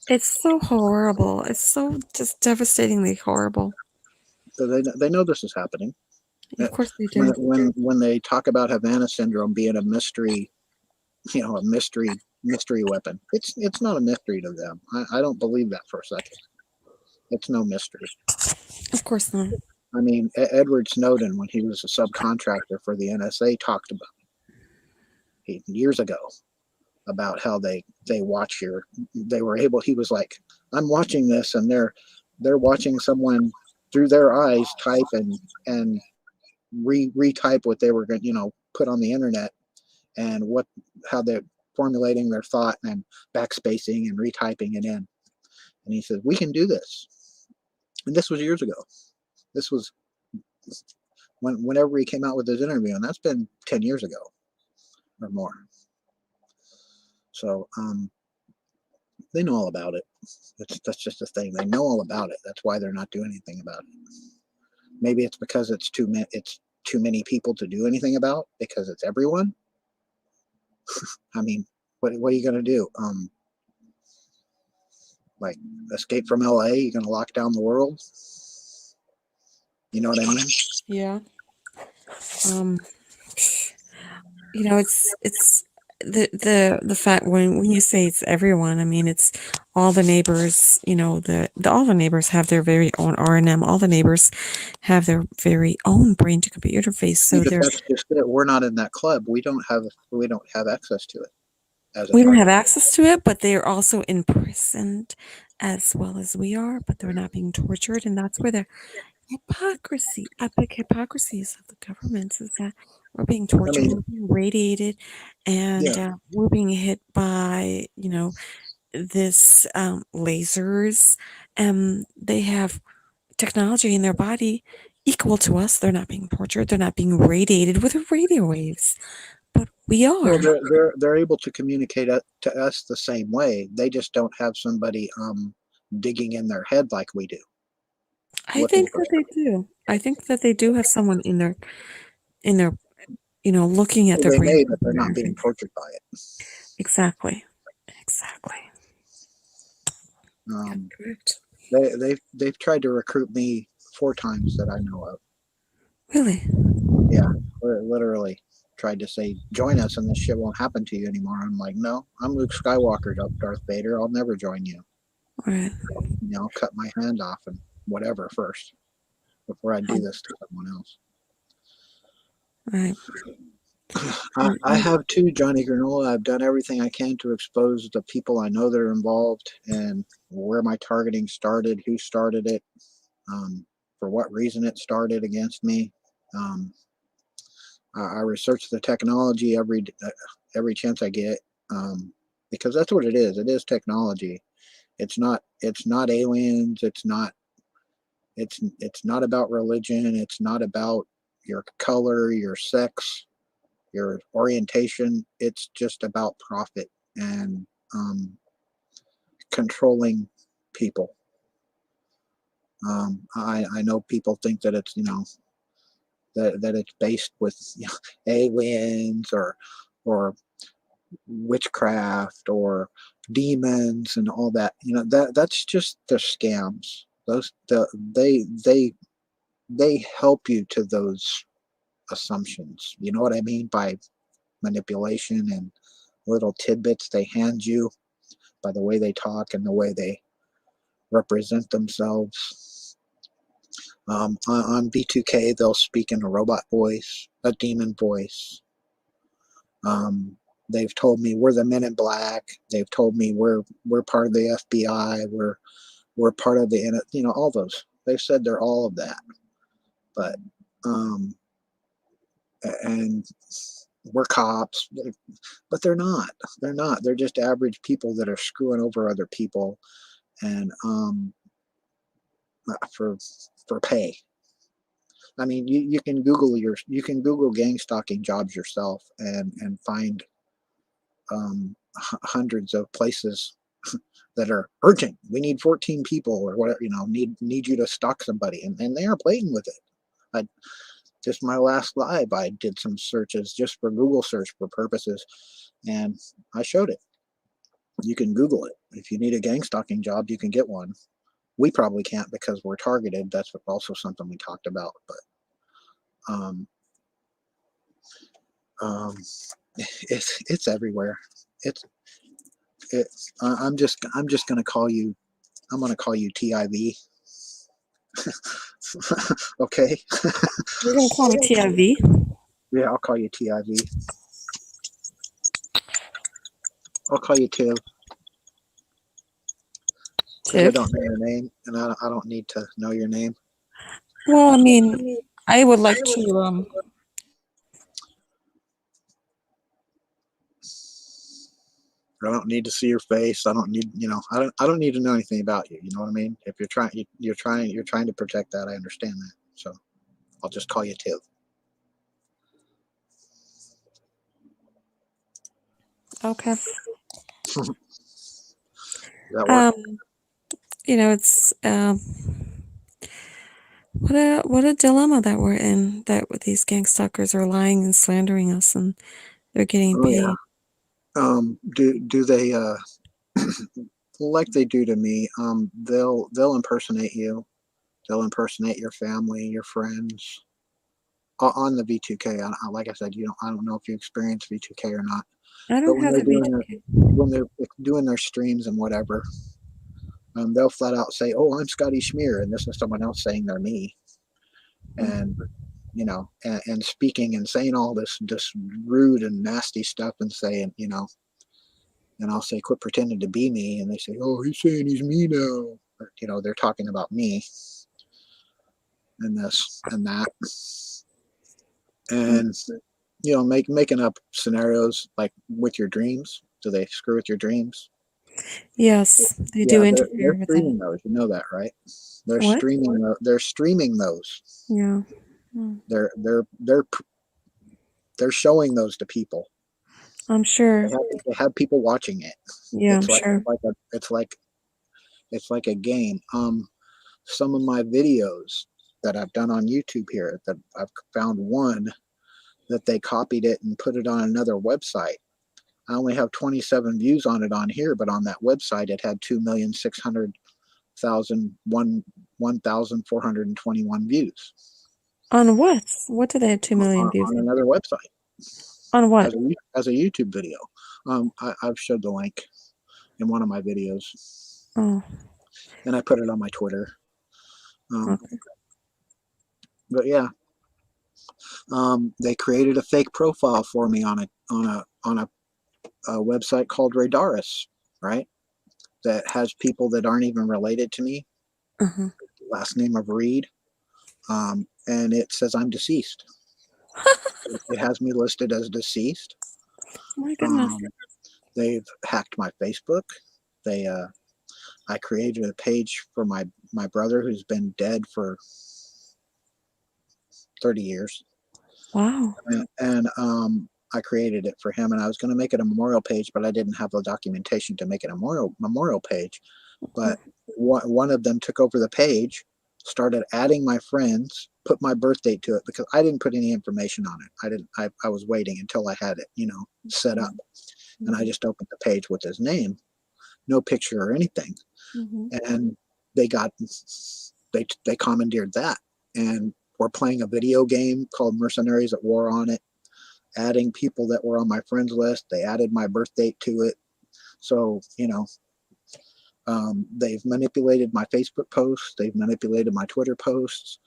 It's so horrible. It's so just devastatingly horrible. So they know this is happening. Of course they When do. when they talk about Havana syndrome being a mystery, a mystery weapon, it's not a mystery to them. I don't believe that for a second. It's no mystery. Of course not. I mean, Edward Snowden, when he was a subcontractor for the NSA, talked about years ago about how they watch your. They were able. He was like, I'm watching this, and they're watching someone through their eyes type and retype what they were going, put on the internet, and how they're formulating their thought and backspacing and retyping it in. And he said, we can do this. And this was years ago. This was whenever he came out with his interview, and that's been 10 years ago or more. So they know all about it. That's just a thing. They know all about it. That's why they're not doing anything about it. Maybe it's because it's too many people to do anything about, because it's everyone. I mean, what are you going to do? Like escape from LA? You're going to lock down the world? You know what I mean? Yeah. It's the fact when you say it's everyone, I mean it's all the neighbors. All the neighbors have their very own RNM. All the neighbors have their very own brain to computer interface. So But there's that's just it. We're not in that club. We don't have access to it as a we don't have target. access to it, but they are also imprisoned as well as we are, but they're not being tortured, and that's where the epic hypocrisies of the governments is that we're being I tortured, mean, we're being radiated, and yeah. we're being hit by, this lasers, and they have technology in their body equal to us. They're not being tortured, they're not being radiated with radio waves, but we Well, are. they're able to communicate to us the same way. They just don't have somebody digging in their head like we do, I looking think for that they stuff. do. I think that they do have someone in their looking at their They brain may, but they're computer not being interface. tortured by it. Exactly. Exactly. Um, Correct. they've tried to recruit me 4 times that I know of. Really? Yeah, literally tried to say join us and this shit won't happen to you anymore. I'm like, no, I'm Luke Skywalker, Darth Vader. I'll never join you. Right. I'll cut my hand off and whatever first before I do this to someone else. Right. I have too, Johnny Granola. I've done everything I can to expose the people I know that are involved and where my targeting started, who started it, for what reason it started against me. Um, I research the technology every chance I get, because that's what it is. It is technology. It's not aliens. It's not about religion. It's not about your color, your sex, your orientation. It's just about profit and controlling people. I know people think that it's that it's based with aliens or witchcraft or demons and all that. That's just the scams. They help you to those assumptions. You know what I mean by manipulation and little tidbits they hand you by the way they talk and the way they represent themselves. On B2K, they'll speak in a robot voice, a demon voice. They've told me we're the Men in Black. They've told me we're part of the FBI. We're part of the all those. They've said they're all of that, but and we're cops, but they're not. They're not. They're just average people that are screwing over other people and for pay. I mean, you can Google gang stalking jobs yourself and find hundreds of places that are urgent. We need 14 people or whatever, need you to stalk somebody, and they are blatant with it. I just my last live, I did some searches just for Google search for purposes, and I showed it. You can Google it. If you need a gang stalking job, you can get one. We probably can't because we're targeted. That's also something we talked about, but Um, um, it's everywhere. It's I'm just gonna call you. I'm gonna call you TIV. Okay. You're gonna call me TIV? Yeah, I'll call you TIV. I'll call you Tiv because I Tiv? don't know your name, and I don't need to know your name. Well, I mean, I would like to I don't need to see your face. I don't need, I don't need to know anything about you. You know what I mean? If you're trying to protect that. I understand that. So I'll just call you Tiv. okay. Does that work? It's what a dilemma that we're in, that these gang stalkers are lying and slandering us and they're getting Oh yeah. paid. Do they like they do to me? They'll impersonate you. They'll impersonate your family, your friends on the V2K. Like I said, I don't know if you experience V2K or not, I but don't have the B2K. when they're doing their streams and whatever, they'll flat out say, "Oh, I'm Scotty Schmear," and this is someone else saying they're me, and and speaking and saying all this rude and nasty stuff, and saying, and I'll say, "Quit pretending to be me," and they say, "Oh, he's saying he's me now." Or, they're talking about me and this and that, and making up scenarios like with your dreams. Do they screw with your dreams? Yes, they do Yeah, interfere they're with that. streaming those. You know that, right? What? They're streaming those. Yeah. Mm, They're they're they're they're showing those to people. I'm sure. They have people watching it. Yeah, I'm sure. It's like a game. Some of my videos that I've done on YouTube here, that I've found one that they copied it and put it on another website. I only have 27 views on it on here, but on that website it had 2,600,001,421 views On what? What do they have 2 million views on on? another website On what? as a YouTube video. I've showed the link in one of my videos, Oh, and I put it on my Twitter. okay. But yeah, they created a fake profile for me on a website called Radaris, right? That has people that aren't even related to me. Uh-huh. Last name of Reed, and it says I'm deceased. It has me listed as deceased. My goodness. They've hacked my Facebook. I created a page for my brother who's been dead for 30 years. Wow. And I created it for him, and I was going to make it a memorial page, but I didn't have the documentation to make it a memorial page. But one of them took over the page, started adding my friends, put my birth date to it because I didn't put any information on it. I was waiting until I had it, set up, and I just opened the page with his name, no picture or anything, and they commandeered that, and we're playing a video game called Mercenaries at War on it, adding people that were on my friends list. They added my birth date to it. So, they've manipulated my Facebook posts. They've manipulated my Twitter posts.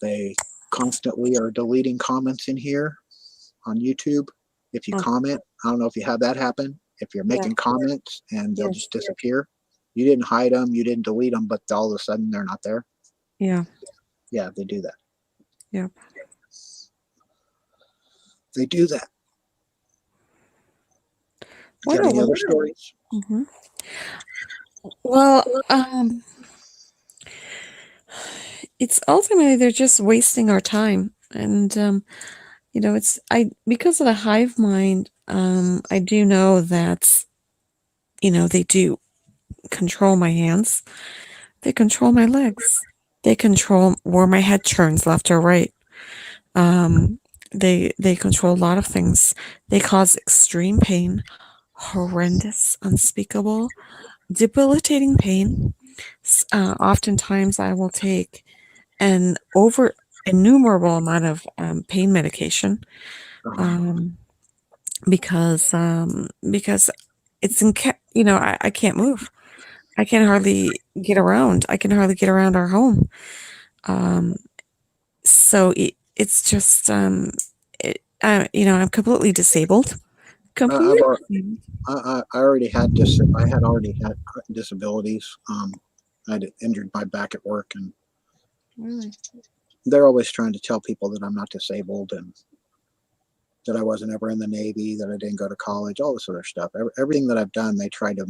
They constantly are deleting comments in here on YouTube. If you comment, I don't know if you have that happen. If you're making comments and they'll just disappear. You didn't hide them. You didn't delete them, but all of a sudden they're not there. Yeah. Yeah, they do that. Yep. They do that. What Got any other stories? Well, it's ultimately they're just wasting our time, and because of the hive mind. I do know that they do control my hands. They control my legs. They control where my head turns left or right. They control a lot of things. They cause extreme pain, horrendous, unspeakable, debilitating pain. Oftentimes, I will take an innumerable amount of pain medication Uh-huh. um, because it's in I can't move. I can hardly get around. I can hardly get around our home. Um, so it's just I'm completely disabled. I've Completely al- disabled. I already had I had already had disabilities. I had injured my back at work, and Really? they're always trying to tell people that I'm not disabled and that I wasn't ever in the Navy, that I didn't go to college, all this other stuff. Everything that I've done, they try to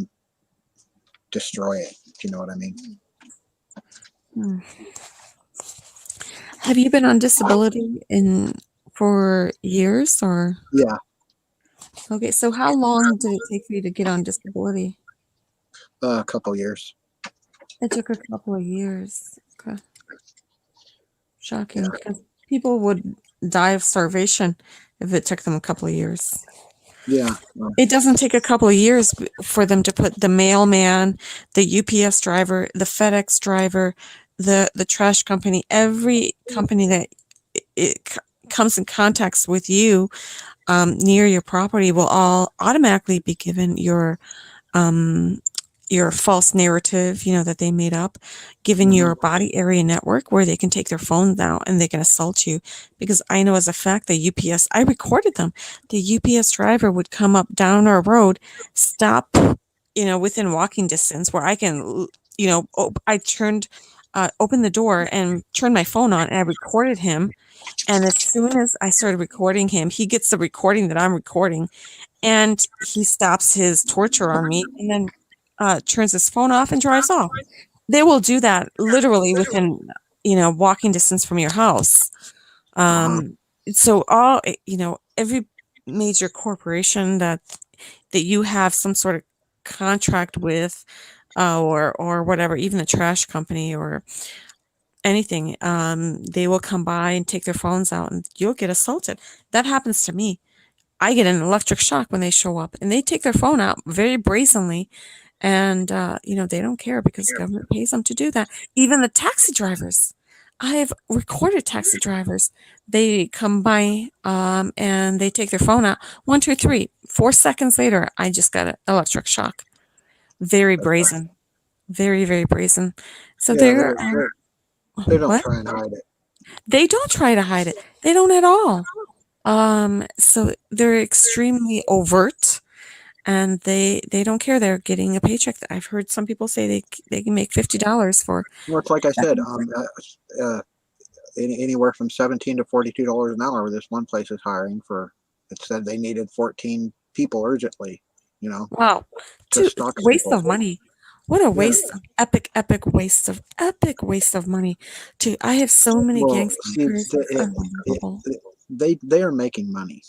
destroy it. Do you know what I mean? Hmm. Have you been on disability in for years or? Yeah, Okay, so how long did it take for you to get on disability? a couple years. It took a couple of years. Okay. Shocking because people would die of starvation if it took them a couple of years. Yeah, It doesn't take a couple of years for them to put the mailman, the UPS driver, the FedEx driver, the trash company, every company that comes in contacts with you near your property will all automatically be given um, your false narrative, that they made up, given mhm, your body area network where they can take their phones out and they can assault you. Because I know as a fact that I recorded them. The UPS driver would come up down our road, stop, within walking distance where I can, I opened the door and turned my phone on and I recorded him. And as soon as I started recording him, he gets the recording that I'm recording and he stops his torture on me and then turns his phone off and drives off. They will do that literally within, walking distance from your house. uh-huh, Um, so every major corporation that you have some sort of contract with, or whatever, even the trash company or anything, they will come by and take their phones out and you'll get assaulted. That happens to me. I get an electric shock when they show up and they take their phone out very brazenly. And, they don't care because the government pays them to do that. Even the taxi drivers. I have recorded taxi drivers. They come by and they take their phone out. 1, 2, 3, 4 seconds later, I just got an electric shock. Very brazen. Very, very brazen. So yeah. They don't what? try and hide it. They don't try to hide it. They don't at all. So they're extremely overt and they don't care. They're getting a paycheck. I've heard some people say they can make $50 for Well, it's like I said, seconds. anywhere from $17 to $42 an hour. This one place is hiring for. It said they needed 14 people urgently. You know, Wow, to to stock waste people. of money. What a Yeah. waste! Epic waste of money. To I have so many Well, gang see, members. It's unbelievable. they are making money.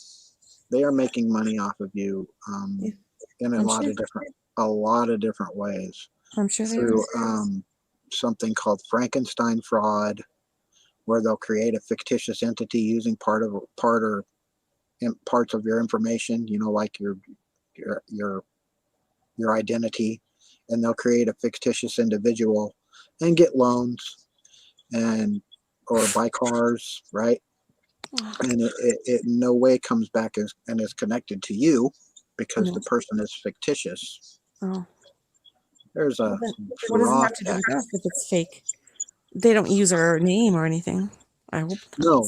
They are making money off of you, Yeah, in I'm sure. a lot of different ways I'm sure they are. through something called Frankenstein fraud, where they'll create a fictitious entity using parts of your information, like your your your identity, and they'll create a fictitious individual and get loans and or buy cars, right? And it in no way comes back and is connected to you because No. the person is fictitious. Oh. There's Well, a then what does it fraud. have to do with us if it's fake? They don't use our name or anything. I hope not. No,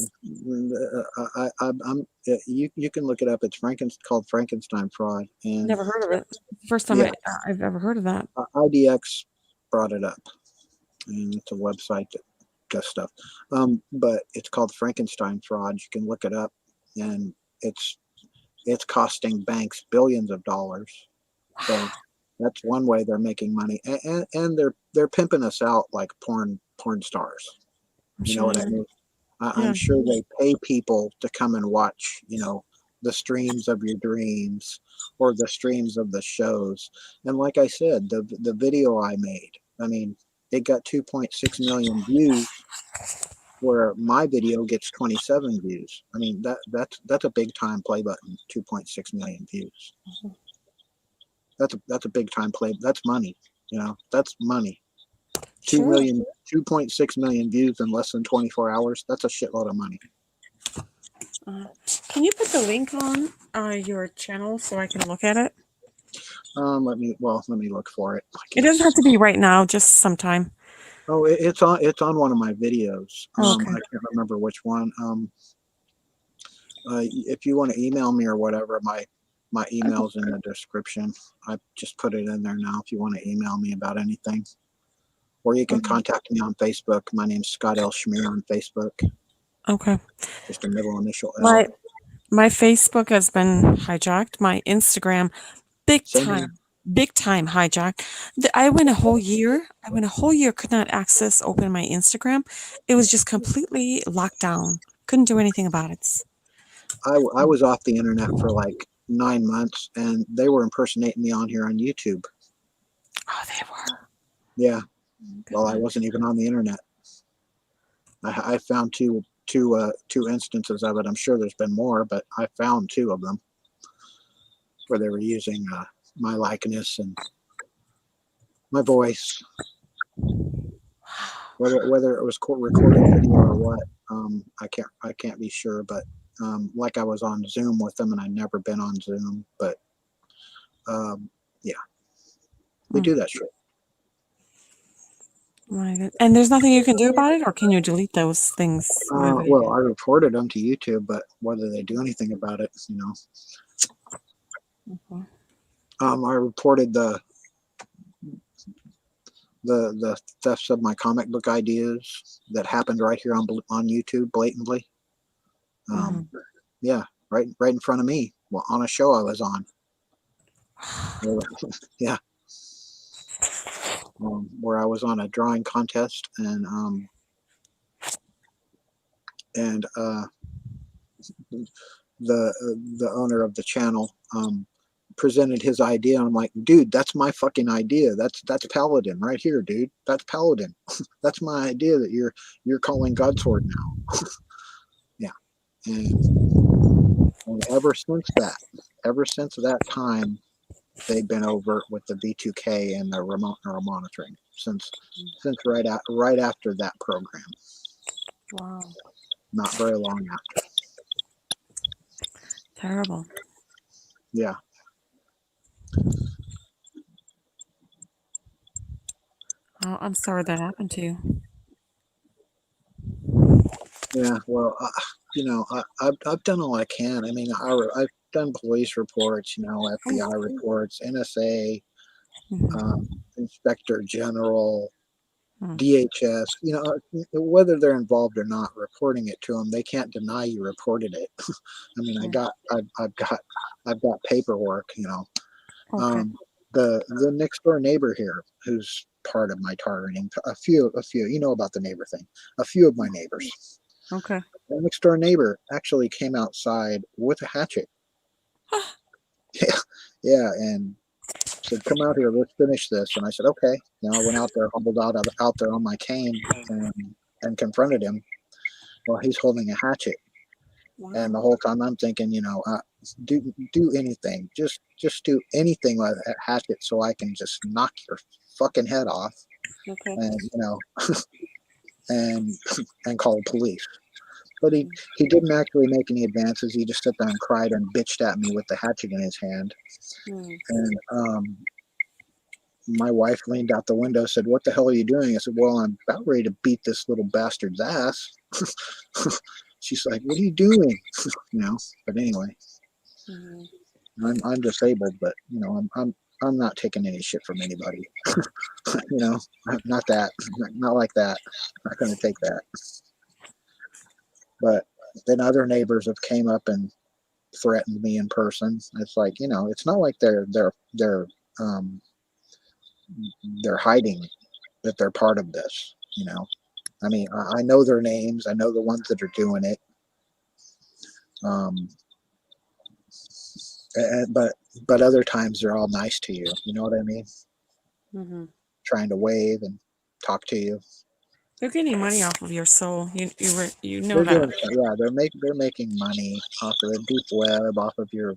I'm. You can look it up. It's called Frankenstein fraud, and Never heard of it. First time yeah, I've ever heard of that. IDX brought it up, and it's a website that does stuff. But it's called Frankenstein fraud. You can look it up, and it's costing banks billions of dollars. So that's one way they're making money, and they're pimping us out like porn stars. I'm You know sure what they I are. mean? Yeah. I'm sure they pay people to come and watch, the streams of your dreams or the streams of the shows. And like I said, the video I made, I mean, it got 2.6 million views, where my video gets 27 views. I mean, that's a big time play button. 2.6 million views. That's a big time play. That's money. That's money. Sure. 2.6 million views in less than 24 hours. That's a shitload of money. Can you put the link on your channel so I can look at it? Let me look for it. I It doesn't guess. have to be right now, just sometime. Oh, it's on one of my videos. Okay. I can't remember which one. If you want to email me or whatever, my email's in the description. I just put it in there now if you want to email me about anything. Or you can Okay. contact me on Facebook. My name's Scott L. Schmier on Facebook. Okay. Just a middle initial L. My Facebook has been hijacked. My Instagram, big Same here. time hijacked. I went a whole year. Could not open my Instagram. It was just completely locked down. Couldn't do anything about it. I was off the internet for like 9 months, and they were impersonating me on here on YouTube. Oh, they were. Yeah. Well, I wasn't even on the internet. I found two instances of it. I'm sure there's been more, but I found 2 of them where they were using my likeness and my voice, whether it was recorded video or what. I can't be sure, but like I was on Zoom with them, and I'd never been on Zoom, but yeah, they do that shit. And there's nothing you can do about it, or can you delete those things? Well, I reported them to YouTube, but whether they do anything about it, Okay. I reported the thefts of my comic book ideas that happened right here on YouTube blatantly. Yeah, right in front of me, well, on a show I was on. Yeah. Where I was on a drawing contest, and the owner of the channel presented his idea, and I'm like, dude, that's my fucking idea. That's Paladin right here, dude. That's Paladin. That's my idea that you're calling Godsword now. Yeah. And ever since that time, they've been over with the V2K and the remote neural monitoring since right after that program. Wow. Not very long after. Terrible. Yeah. Oh, I'm sorry that happened to you. Yeah. Well, I've done all I can. I mean, I've done police reports, FBI reports, NSA, Inspector General, DHS. Whether they're involved or not, reporting it to them, they can't deny you reported it. I mean, I've got paperwork. Okay. The next door neighbor here, who's part of my targeting, a few, about the neighbor thing. A few of my neighbors. Okay. The next door neighbor actually came outside with a hatchet. Yeah, and said, "Come out here, let's finish this." And I said, "Okay." I went out there, humbled out there on my cane, and confronted him. Well, he's holding a hatchet, and the whole time I'm thinking, do anything, just do anything with that hatchet, so I can just knock your fucking head off, Okay. and and call the police. But he didn't actually make any advances. He just sat there and cried and bitched at me with the hatchet in his hand. And my wife leaned out the window, said, "What the hell are you doing?" I said, "Well, I'm about ready to beat this little bastard's ass." She's like, "What are you doing?" But anyway, I'm disabled, but I'm not taking any shit from anybody. Not that, not like that. Not going to take that. But then other neighbors have came up and threatened me in person. It's like, it's not like they're hiding that they're part of this. I mean, I know their names. I know the ones that are doing it. But other times they're all nice to you. You know what I mean? Trying to wave and talk to you. They're getting money off of your soul. You know They're that. they're making money off of the deep web, off of your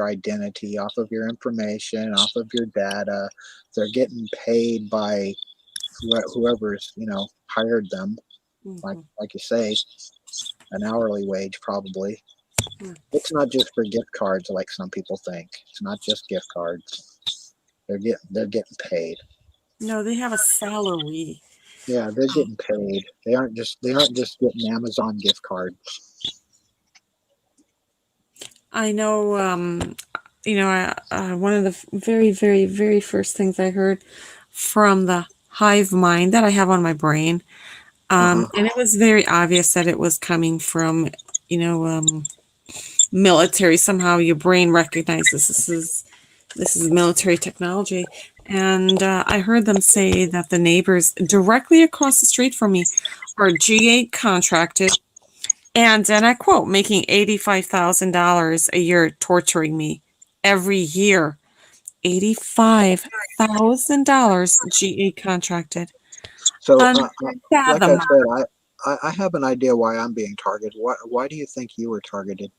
identity, off of your information, off of your data. They're getting paid by whoever's, hired them, like Mhm. like you say, an hourly wage probably. Hmm. It's not just for gift cards like some people think. It's not just gift cards. They're getting paid. No, they have a salary. Yeah, they're getting paid. They aren't just getting Amazon gift cards. I know, one of the very, very, very first things I heard from the hive mind that I have on my brain, Uh-huh. and it was very obvious that it was coming from, you know, military. Somehow your brain recognizes this is military technology. And I heard them say that the neighbors directly across the street from me are G8 contracted, and I quote, making $85,000 a year torturing me every year. $85,000 G8 contracted. So, like I Unfathomable. said, I have an idea why I'm being targeted. Why do you think you were targeted?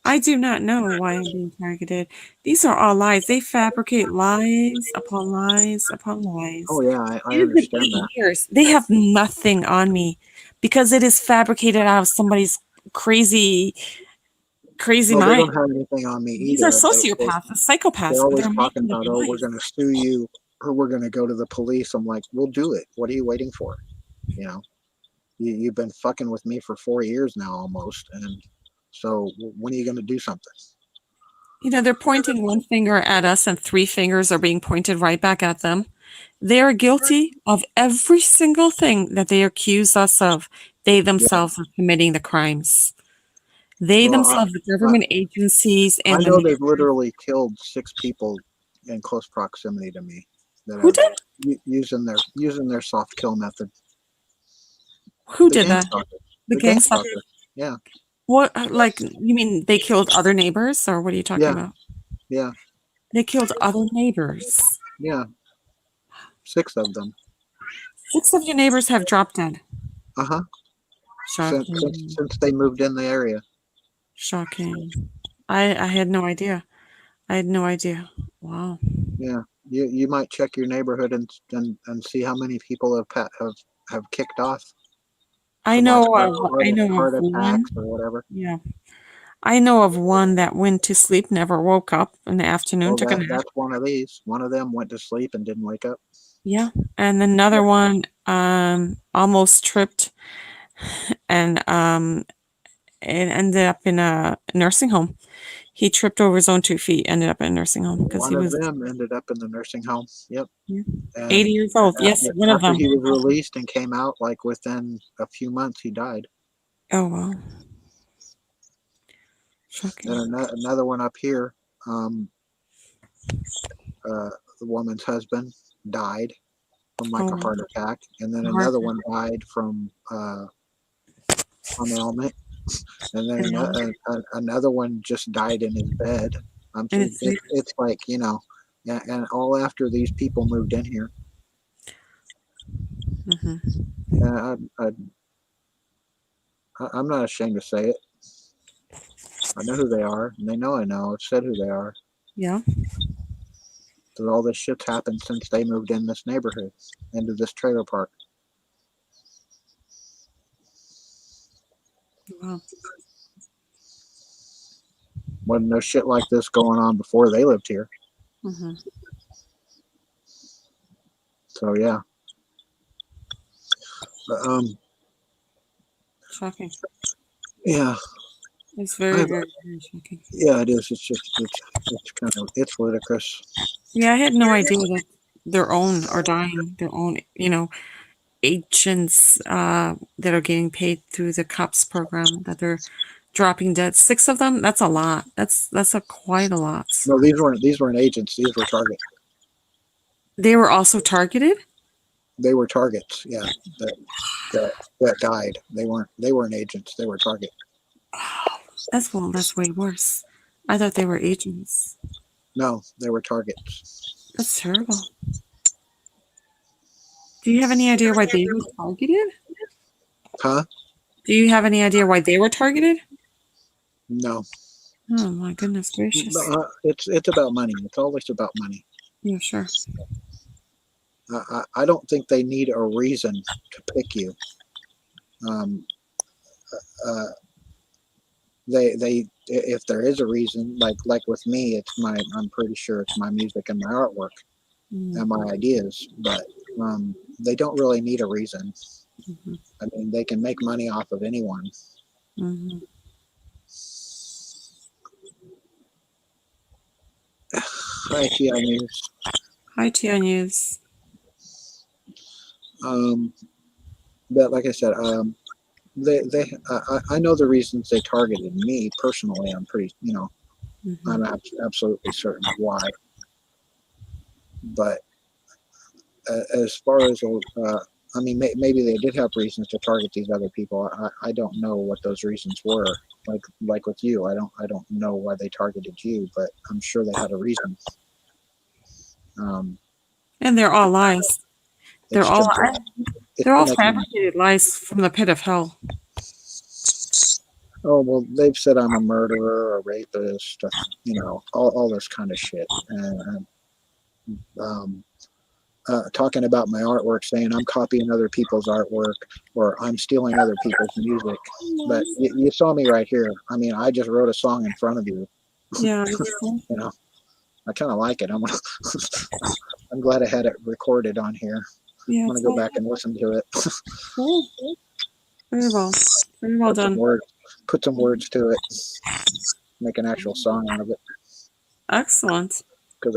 I do not know why I'm being targeted. These are all lies. They fabricate lies upon lies upon lies. Oh yeah, I It has been understand that. 8 years. They have nothing on me because it is fabricated out of somebody's crazy, crazy Well, they mind. don't have anything on me These are either. sociopaths, They're psychopaths. always They're talking making up about, oh, we're lies. going to sue you or we're going to go to the police. I'm like, we'll do it. What are you waiting for? You know, you've been fucking with me for 4 years now almost. And so when are you going to do something? They're pointing one finger at us and three fingers are being pointed right back at them. They are guilty of every single thing that they accuse us of. They Yeah. themselves are committing the crimes. They Well, themselves, the I, government agencies I and the know they've neighbors. literally killed 6 people in close proximity to me that Who have did? using their soft kill method. Who The did gang that? stalker. The The gang gang stuff. stalker. Yeah. What, like, you mean they killed other neighbors, or what are you talking Yeah. about? Yeah. They killed other neighbors. Yeah. 6 of them. 6 of your neighbors have dropped dead. Uh-huh. Since, since Shocking. since they moved in the area. Shocking. I had no idea. I had no idea. Wow. Yeah, you might check your neighborhood and see how many people have kicked off I from like know of I know of heart one. attacks or whatever. Yeah. I know of one that went to sleep, never woke up in the afternoon, Well, took a nap. that's one of these. One of them went to sleep and didn't wake up. Yeah. And another Yep. one almost tripped and ended up in a nursing home. He tripped over his own 2 feet, ended up in a nursing home because One he of was them ended up in the nursing home. Yep. 80 And years old. Yes, one of after them. he was released and came out, like within a few months, he died. Oh, wow. And Shocking. another one up here, um, the woman's husband died from like Oh, a wow. heart attack, and then Heart another one died from some ailment, and then attack. another one just died in his bed. And it's It's like and all after these people moved in here. mhm. And I'm not ashamed to say it. I know who they are, and they know I know. I've said who they are. Yeah. So all this shit's happened since they moved in this neighborhood, into this trailer park. Wow. Wasn't no shit like this going on before they lived here. Hmm. So yeah. But, Shocking. yeah. It's very, very, very shocking. Yeah, it is. It's kind of it's ludicrous. Yeah, I had no idea that their own are dying, their own, agents that are getting paid through the COPS program, that they're dropping dead. 6 of them, that's a lot. That's quite a lot. No, these weren't agents. These were targets. They were also targeted? They were targets. Yeah, that that died. They weren't agents. They were targets. That's way worse. I thought they were agents. No, they were targets. That's terrible. Do you have any idea why they were targeted? Huh? Do you have any idea why they were targeted? No. Oh my goodness gracious. It's about money. It's always about money. Yeah, sure. I don't think they need a reason to pick you. Um, uh, they if there is a reason, like with me, I'm pretty sure it's my music and my artwork and my ideas, but they don't really need a reason. Mhm. I mean, they can make money off of anyone. Mhm. Hi, TI News. Hi, TI News. Um, but like I said, I know the reasons they targeted me personally. I'm pretty, Mhm. I'm absolutely certain of why. But as far as I mean, maybe they did have reasons to target these other people. I don't know what those reasons were. Like with you, I don't know why they targeted you, but I'm sure they had a reason. Um, And they're all lies. They're it's all just it's they're to all make money. fabricated lies from the pit of hell. Oh well, they've said I'm a murderer, a rapist, all this kind of shit, and um, talking about my artwork, saying I'm copying other people's artwork or I'm stealing other people's music. But you saw me right here. I mean, I just wrote a song in front of you. Yeah. You know, I kind of like it. I'm glad I had it recorded on here. Yeah. I'm gonna It's go back and listen to it. cool. Very well. Very well Put some done. words, put some words to it. Make an actual song out of it Excellent. because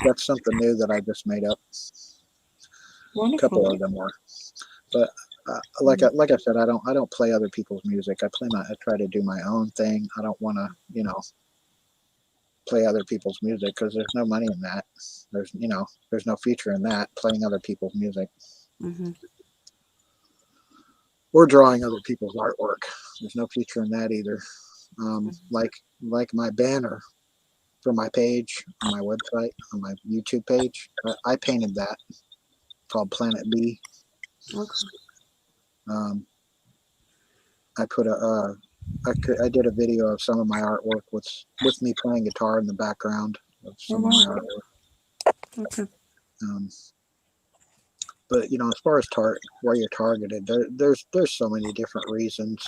that's something new that I just made up. A Wonderful. couple of them were, but like I said, I don't play other people's music. I try to do my own thing. I don't want to play other people's music because there's no money in that. There's no future in that, playing other people's music Hmm. or drawing other people's artwork. There's no future in that either. Like my banner for my page on my website, on my YouTube page, I painted that, called Planet B. Okay. Um, I put I did a video of some of my artwork with me playing guitar in the background of Oh, some of my wow. artwork. Okay. Um, but as far as where you're targeted, there's so many different reasons.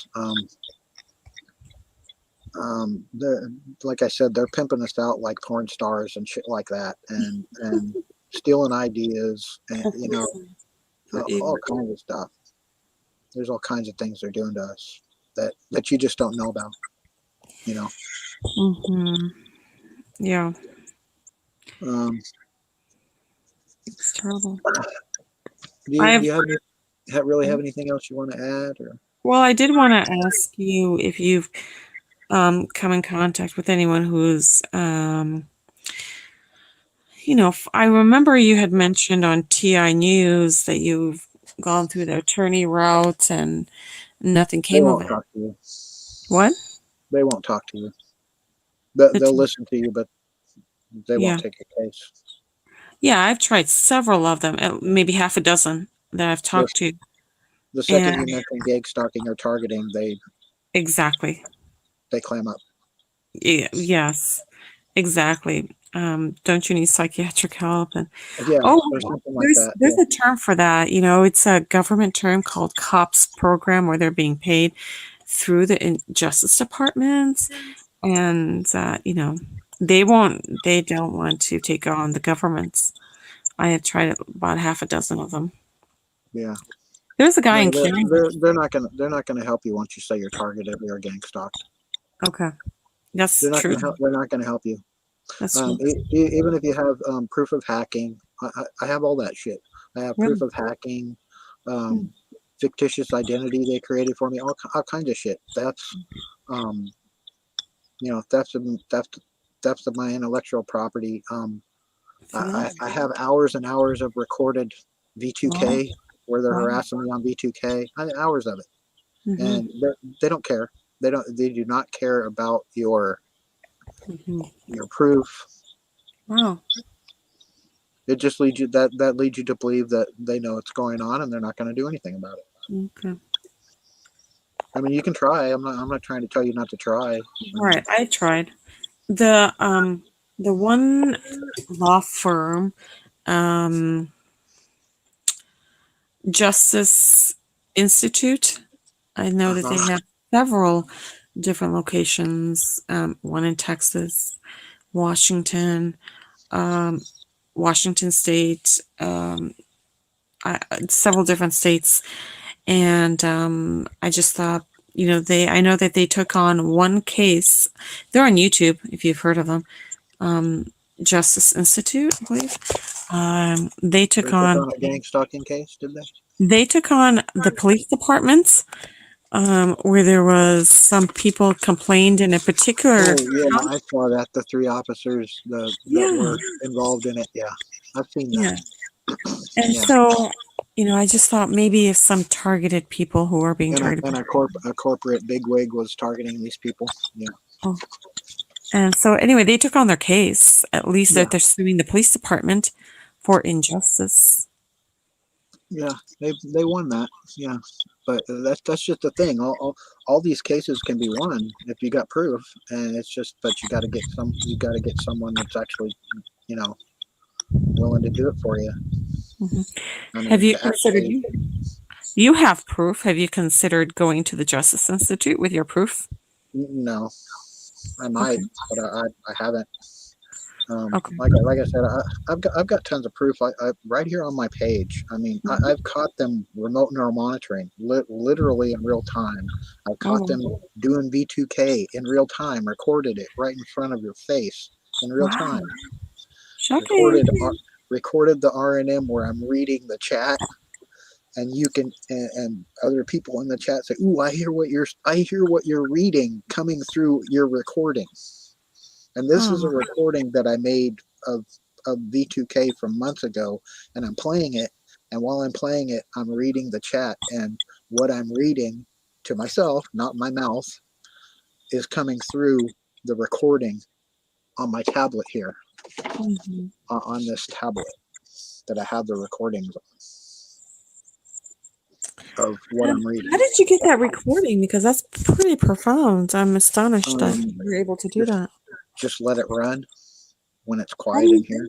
They're, like I said, they're pimping us out like porn stars and shit like that, and stealing ideas, and They're evil. all kinds of stuff. There's all kinds of things they're doing to us that you just don't know about. You know. Hmm. Yeah. Um, It's terrible. do I've you really have anything else you want to add? Or Well, I did want to ask you if you've come in contact with anyone who's I remember you had mentioned on TI News that you've gone through the attorney route and nothing they came of won't it. talk to you. What? They won't talk to you. The They'll t- listen to you, but they won't yeah. take your case. Yeah, I've tried several of them, maybe half a dozen that I've The, talked to. the second you And mention gag stalking or targeting, exactly. they clam up. Yes, exactly. Don't you need psychiatric help? And Yeah, oh, or something like there's that. there's a term for that. It's a government term called COPS program, where they're being paid through the Justice Departments, and they don't want to take on the governments. I have tried about half a dozen of them. Yeah. There's a guy No, in Canada. they're not gonna help you once you say you're targeted or gang stalked. Okay, that's true. They're not gonna help you. That's true. Even if you have proof of hacking, I have all that shit. I have proof Really? of hacking, Hmm. um, fictitious identity they created for me, all kinds of shit. Um, theft of my intellectual property. I have hours and hours of recorded Wow. V2K where they're Wow. harassing me on V2K. Hours of it, Hmm. and they don't care. They do not care about Hmm. your proof. Wow. It just leads you that leads you to believe that they know what's going on and they're not going to do anything about it. Okay. I mean, you can try. I'm not trying to tell you not to try. All right. I tried the one law firm. Um, Justice Institute. I know that they Uh-huh. have several different locations. One in Texas, Washington, um, Washington State, several different states, and I just thought, I know that they took on one case. They're on YouTube if you've heard of them. Um, Justice Institute, I believe. They They took took on on a gang stalking case, did they? the police departments, where there was some people complained in a particular. Oh yeah, I saw that. The three officers that Yeah, were involved in it. Yeah, I've seen that. yeah. And Yeah, so, I just thought maybe if some targeted people who are being and a targeted. a corporate bigwig was targeting these people. Yeah, Oh. And so anyway, they took on their case. At least yeah, that they're suing the police department for injustice. yeah. They won that. Yeah, but that's just the thing. All these cases can be won if you got proof, and it's just, but you got to get some. You got to get someone that's actually, you know, willing to do it for you. Mhm. I Have mean, you to considered actually. you have proof? Have you considered going to the Justice Institute with your proof? No, I might, Okay. but I haven't. Okay. Like I said, I've got tons of proof. I right here on my page. I mean, Mhm. I've caught them remote neural monitoring, literally in real time. I've caught Oh, them doing V2K in real time, recorded it right in front of your face in real wow. time. Shocking. Recorded the RNM where I'm reading the chat, and you can and other people in the chat say, "Ooh, I hear what you're reading coming through your recording." And this is a Oh, recording that I made of V2K from months ago, and I'm playing it. And while I'm playing it, I'm reading the chat, and what I'm reading to myself, not my mouth, is coming through the recording on my tablet here, mhm. on this tablet that I have the recordings of what I'm reading. How did you get that recording? Because that's pretty profound. I'm astonished that Um, you're able to do just that. just let it run when it's How do quiet in you? here.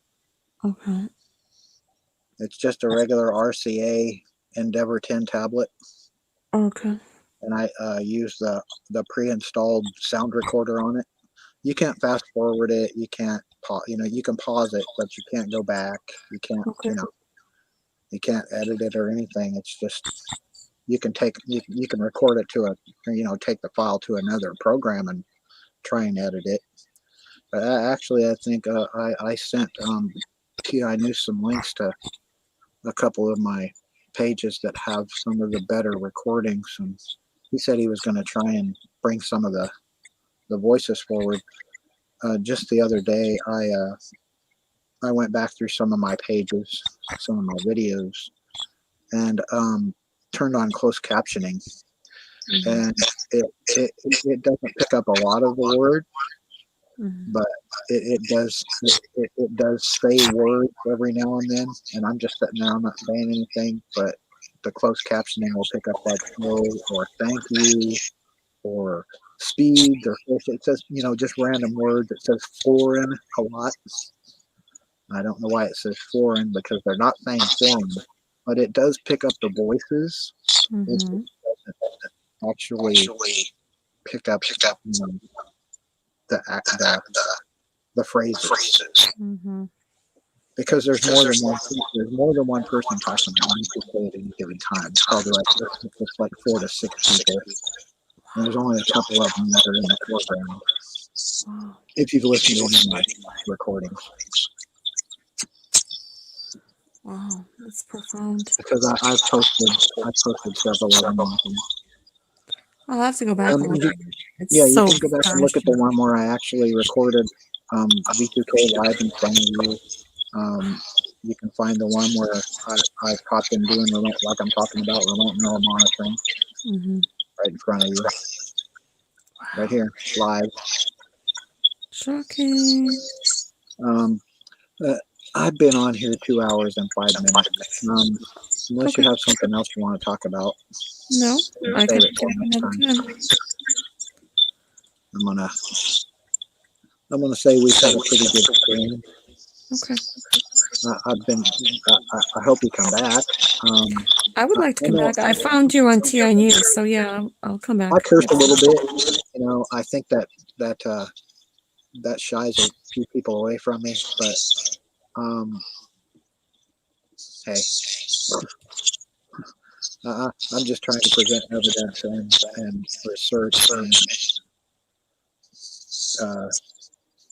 Okay. It's just a regular RCA Endeavor 10 tablet, Okay. and I use the pre-installed sound recorder on it. You can't fast forward it. You can't you can pause it, but you can't go back. You can't Okay. you can't edit it or anything. It's just you can record it to take the file to another program and try and edit it. But actually, I think I sent Ti News some links to a couple of my pages that have some of the better recordings, and he said he was going to try and bring some of the voices forward. Just the other day, I went back through some of my pages, some of my videos, and turned on closed captioning, Mhm. and it doesn't pick up a lot of the word, Mhm. but it does say words every now and then, and I'm just sitting there, I'm not saying anything, but the closed captioning will pick up like "oh" or "thank you" or "speed" or it says just random words. It says "foreign" a lot. I don't know why it says "foreign" because they're not saying foreign, but it does pick up the voices. It just Mhm. doesn't actually pick up you know, the the phrases. Mhm. Because there's more than one person talking at any given time. It's probably it's like 4 to 6 people, and there's only a couple of them that are in the foreground. Wow. If you've listened to any of my recordings, Wow. That's profound. because I've posted several of them on here. I'll have to go back and look at it. It's Yeah, you so can go back and look at the astonishing. one where I actually recorded V2K live in front of you. You can find the one where I've caught them doing remote, like I'm talking about remote neural monitoring, Mhm. right in front of you, right Wow. here, live. Shocking. Um, uh, I've been on here 2 hours and 5 minutes. Unless you Okay. have something else you want to talk about, No, we'll I save can it pick for it up next another time. time. I'm gonna say we've had a pretty good stream. Okay. I've been. I hope you come back. I would like to I come know back. I found you on TI News, so yeah, I'll come I back. cursed a little bit. I think that shies a few people away from me, but um, hey, I'm just trying to present evidence and research and uh,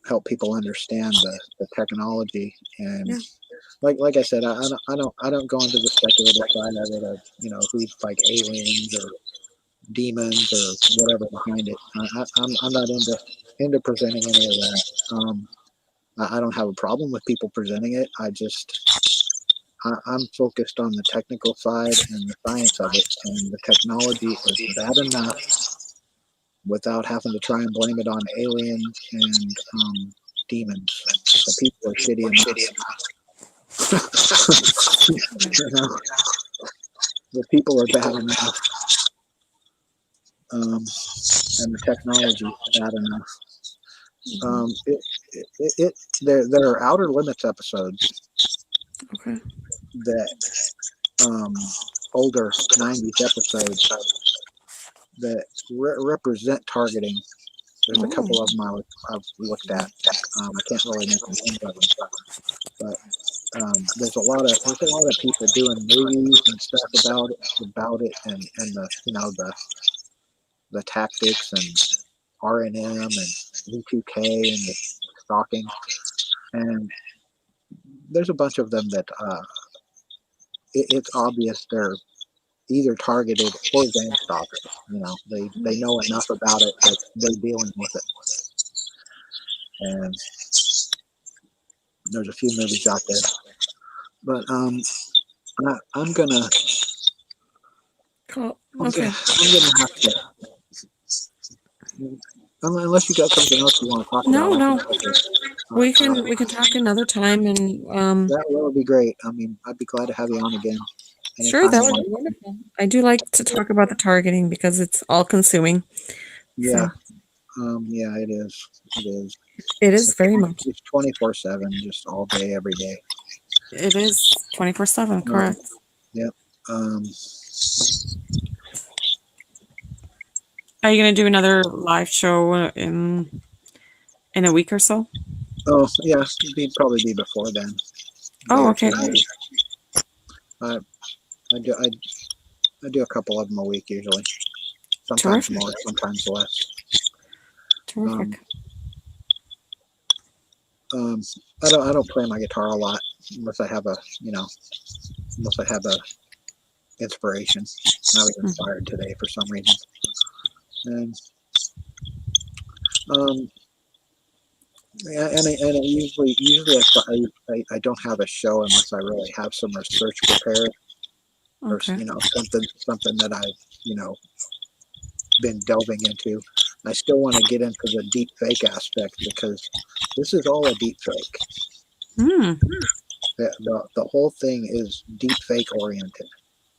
help people understand the technology. And Yeah. like I said, I don't go into the speculative side of it of who's like aliens or demons or whatever behind it. I'm not into presenting any of that. I don't have a problem with people presenting it. I'm focused on the technical side and the science of it, and the technology is bad enough without having to try and blame it on aliens and demons. The people are shitty enough. The people are bad enough, and the technology is bad enough. There are Outer Limits episodes Okay. that older '90s episodes that represent targeting. There's a Oh. couple of them I've looked at. I can't really make the names of them, but there's a lot of people doing movies and stuff about it, and the tactics and RNM and V2K and the stalking, and there's a bunch of them that it's obvious they're either targeted or game stalkers. They know enough about it that they're dealing with it. And there's a few movies out there, but I'm gonna Cool. I'm Okay. gonna have to, unless you got something else you want to talk No, about. no. We can talk another time, and That would be great. I mean, I'd be glad to have you on again. sure, Anytime that you would want. be wonderful. I do like to talk about the targeting because it's all consuming. Yeah, So yeah, it is. It is. it is very much. It's 24/7, just all day, every day. It is 24/7, correct? Yep. Um, Are you gonna do another live show in a week or so? oh yeah, it'd probably be before then. Oh, okay. I I do I do a couple of them a week usually. Sometimes Terrific. more, sometimes less. Terrific. I don't play my guitar a lot unless I have a inspiration. I was inspired today for some reason, and yeah, and it usually I don't have a show unless I really have some research prepared or Okay. something that I've been delving into. I still want to get into the deep fake aspect because this is all a deep fake. Hmm. The whole thing is deep fake oriented.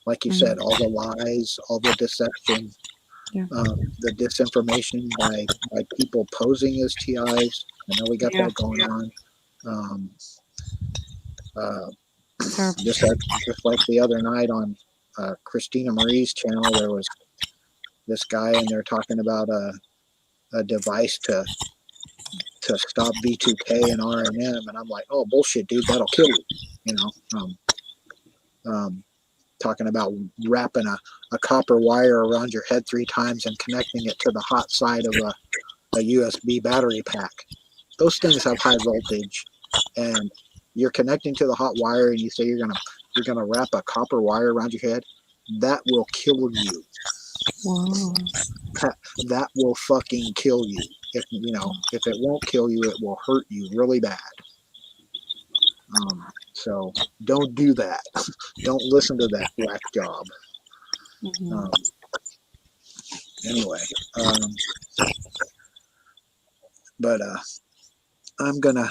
Like you said, all the lies, all the deception, Yeah. the disinformation by people posing as TIs. I know we got Yeah. that going on. Terrible. Just like the other night on Christina Marie's channel, there was this guy and they're talking about a device to stop V2K and RNM, and I'm like, oh bullshit, dude, that'll kill you. Talking about wrapping a copper wire around your head 3 times and connecting it to the hot side of a USB battery pack. Those things have high voltage, and you're connecting to the hot wire, and you say you're gonna wrap a copper wire around your head. That will kill you. Wow. That will fucking kill you. If it won't kill you, it will hurt you really bad. So don't do that. Don't listen to that whack job. Anyway, but I'm gonna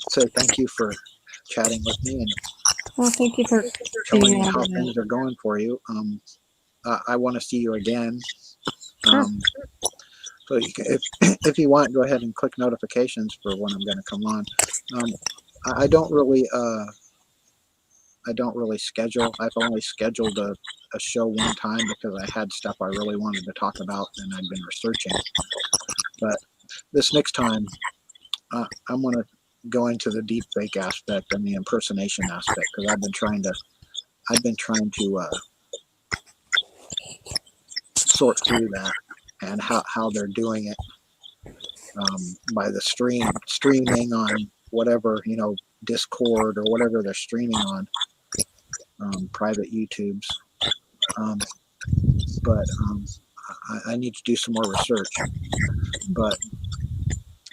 say thank you for chatting with me and Well, thank you for telling being me how on. things are going for you. I want to see you again. Sure. So if you want, go ahead and click notifications for when I'm going to come on. I don't really schedule. I've only scheduled a show one time because I had stuff I really wanted to talk about and I'd been researching. But this next time, I'm going to go into the deep fake aspect and the impersonation aspect because I've been trying to sort through that and how they're doing it by the streaming on whatever, Discord or whatever they're streaming on, private YouTubes. But I need to do some more research. But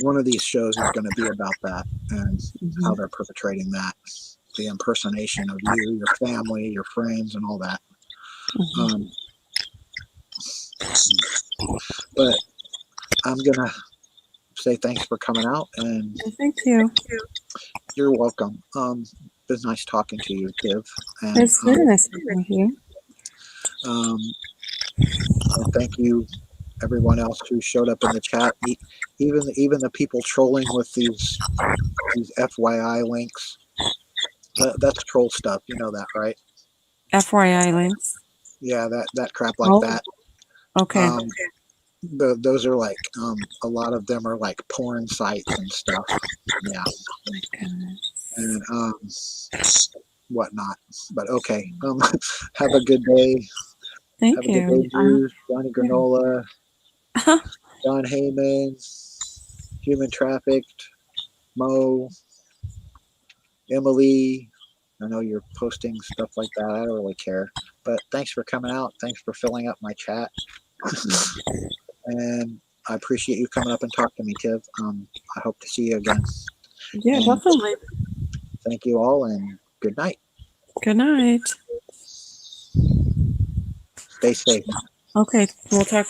one of these shows is going to be about that and how they're perpetrating that, the impersonation of you, your family, your friends, and all that. But I'm going to say thanks for coming out, and Thank you. you're welcome. It was nice talking to you, Kiv. And It's very nice talking with you. and thank you, everyone else who showed up in the chat. Even the people trolling with these FYI links. That's troll stuff. You know that, right? FYI links. Yeah, that crap like that. Okay. Those are like a lot of them are like porn sites and stuff. Yeah. Oh my goodness. And whatnot. But okay. Have a good day. Thank Have you. a good day, Juice, Johnny Granola, John Heyman, Human Trafficked, Mo, Emily. I know you're posting stuff like that. I don't really care. But thanks for coming out. Thanks for filling up my chat. And I appreciate you coming up and talking to me, Kiv. I hope to see you again. Yeah, And definitely. thank you all, and good night. Good night. Stay safe. Okay, we'll talk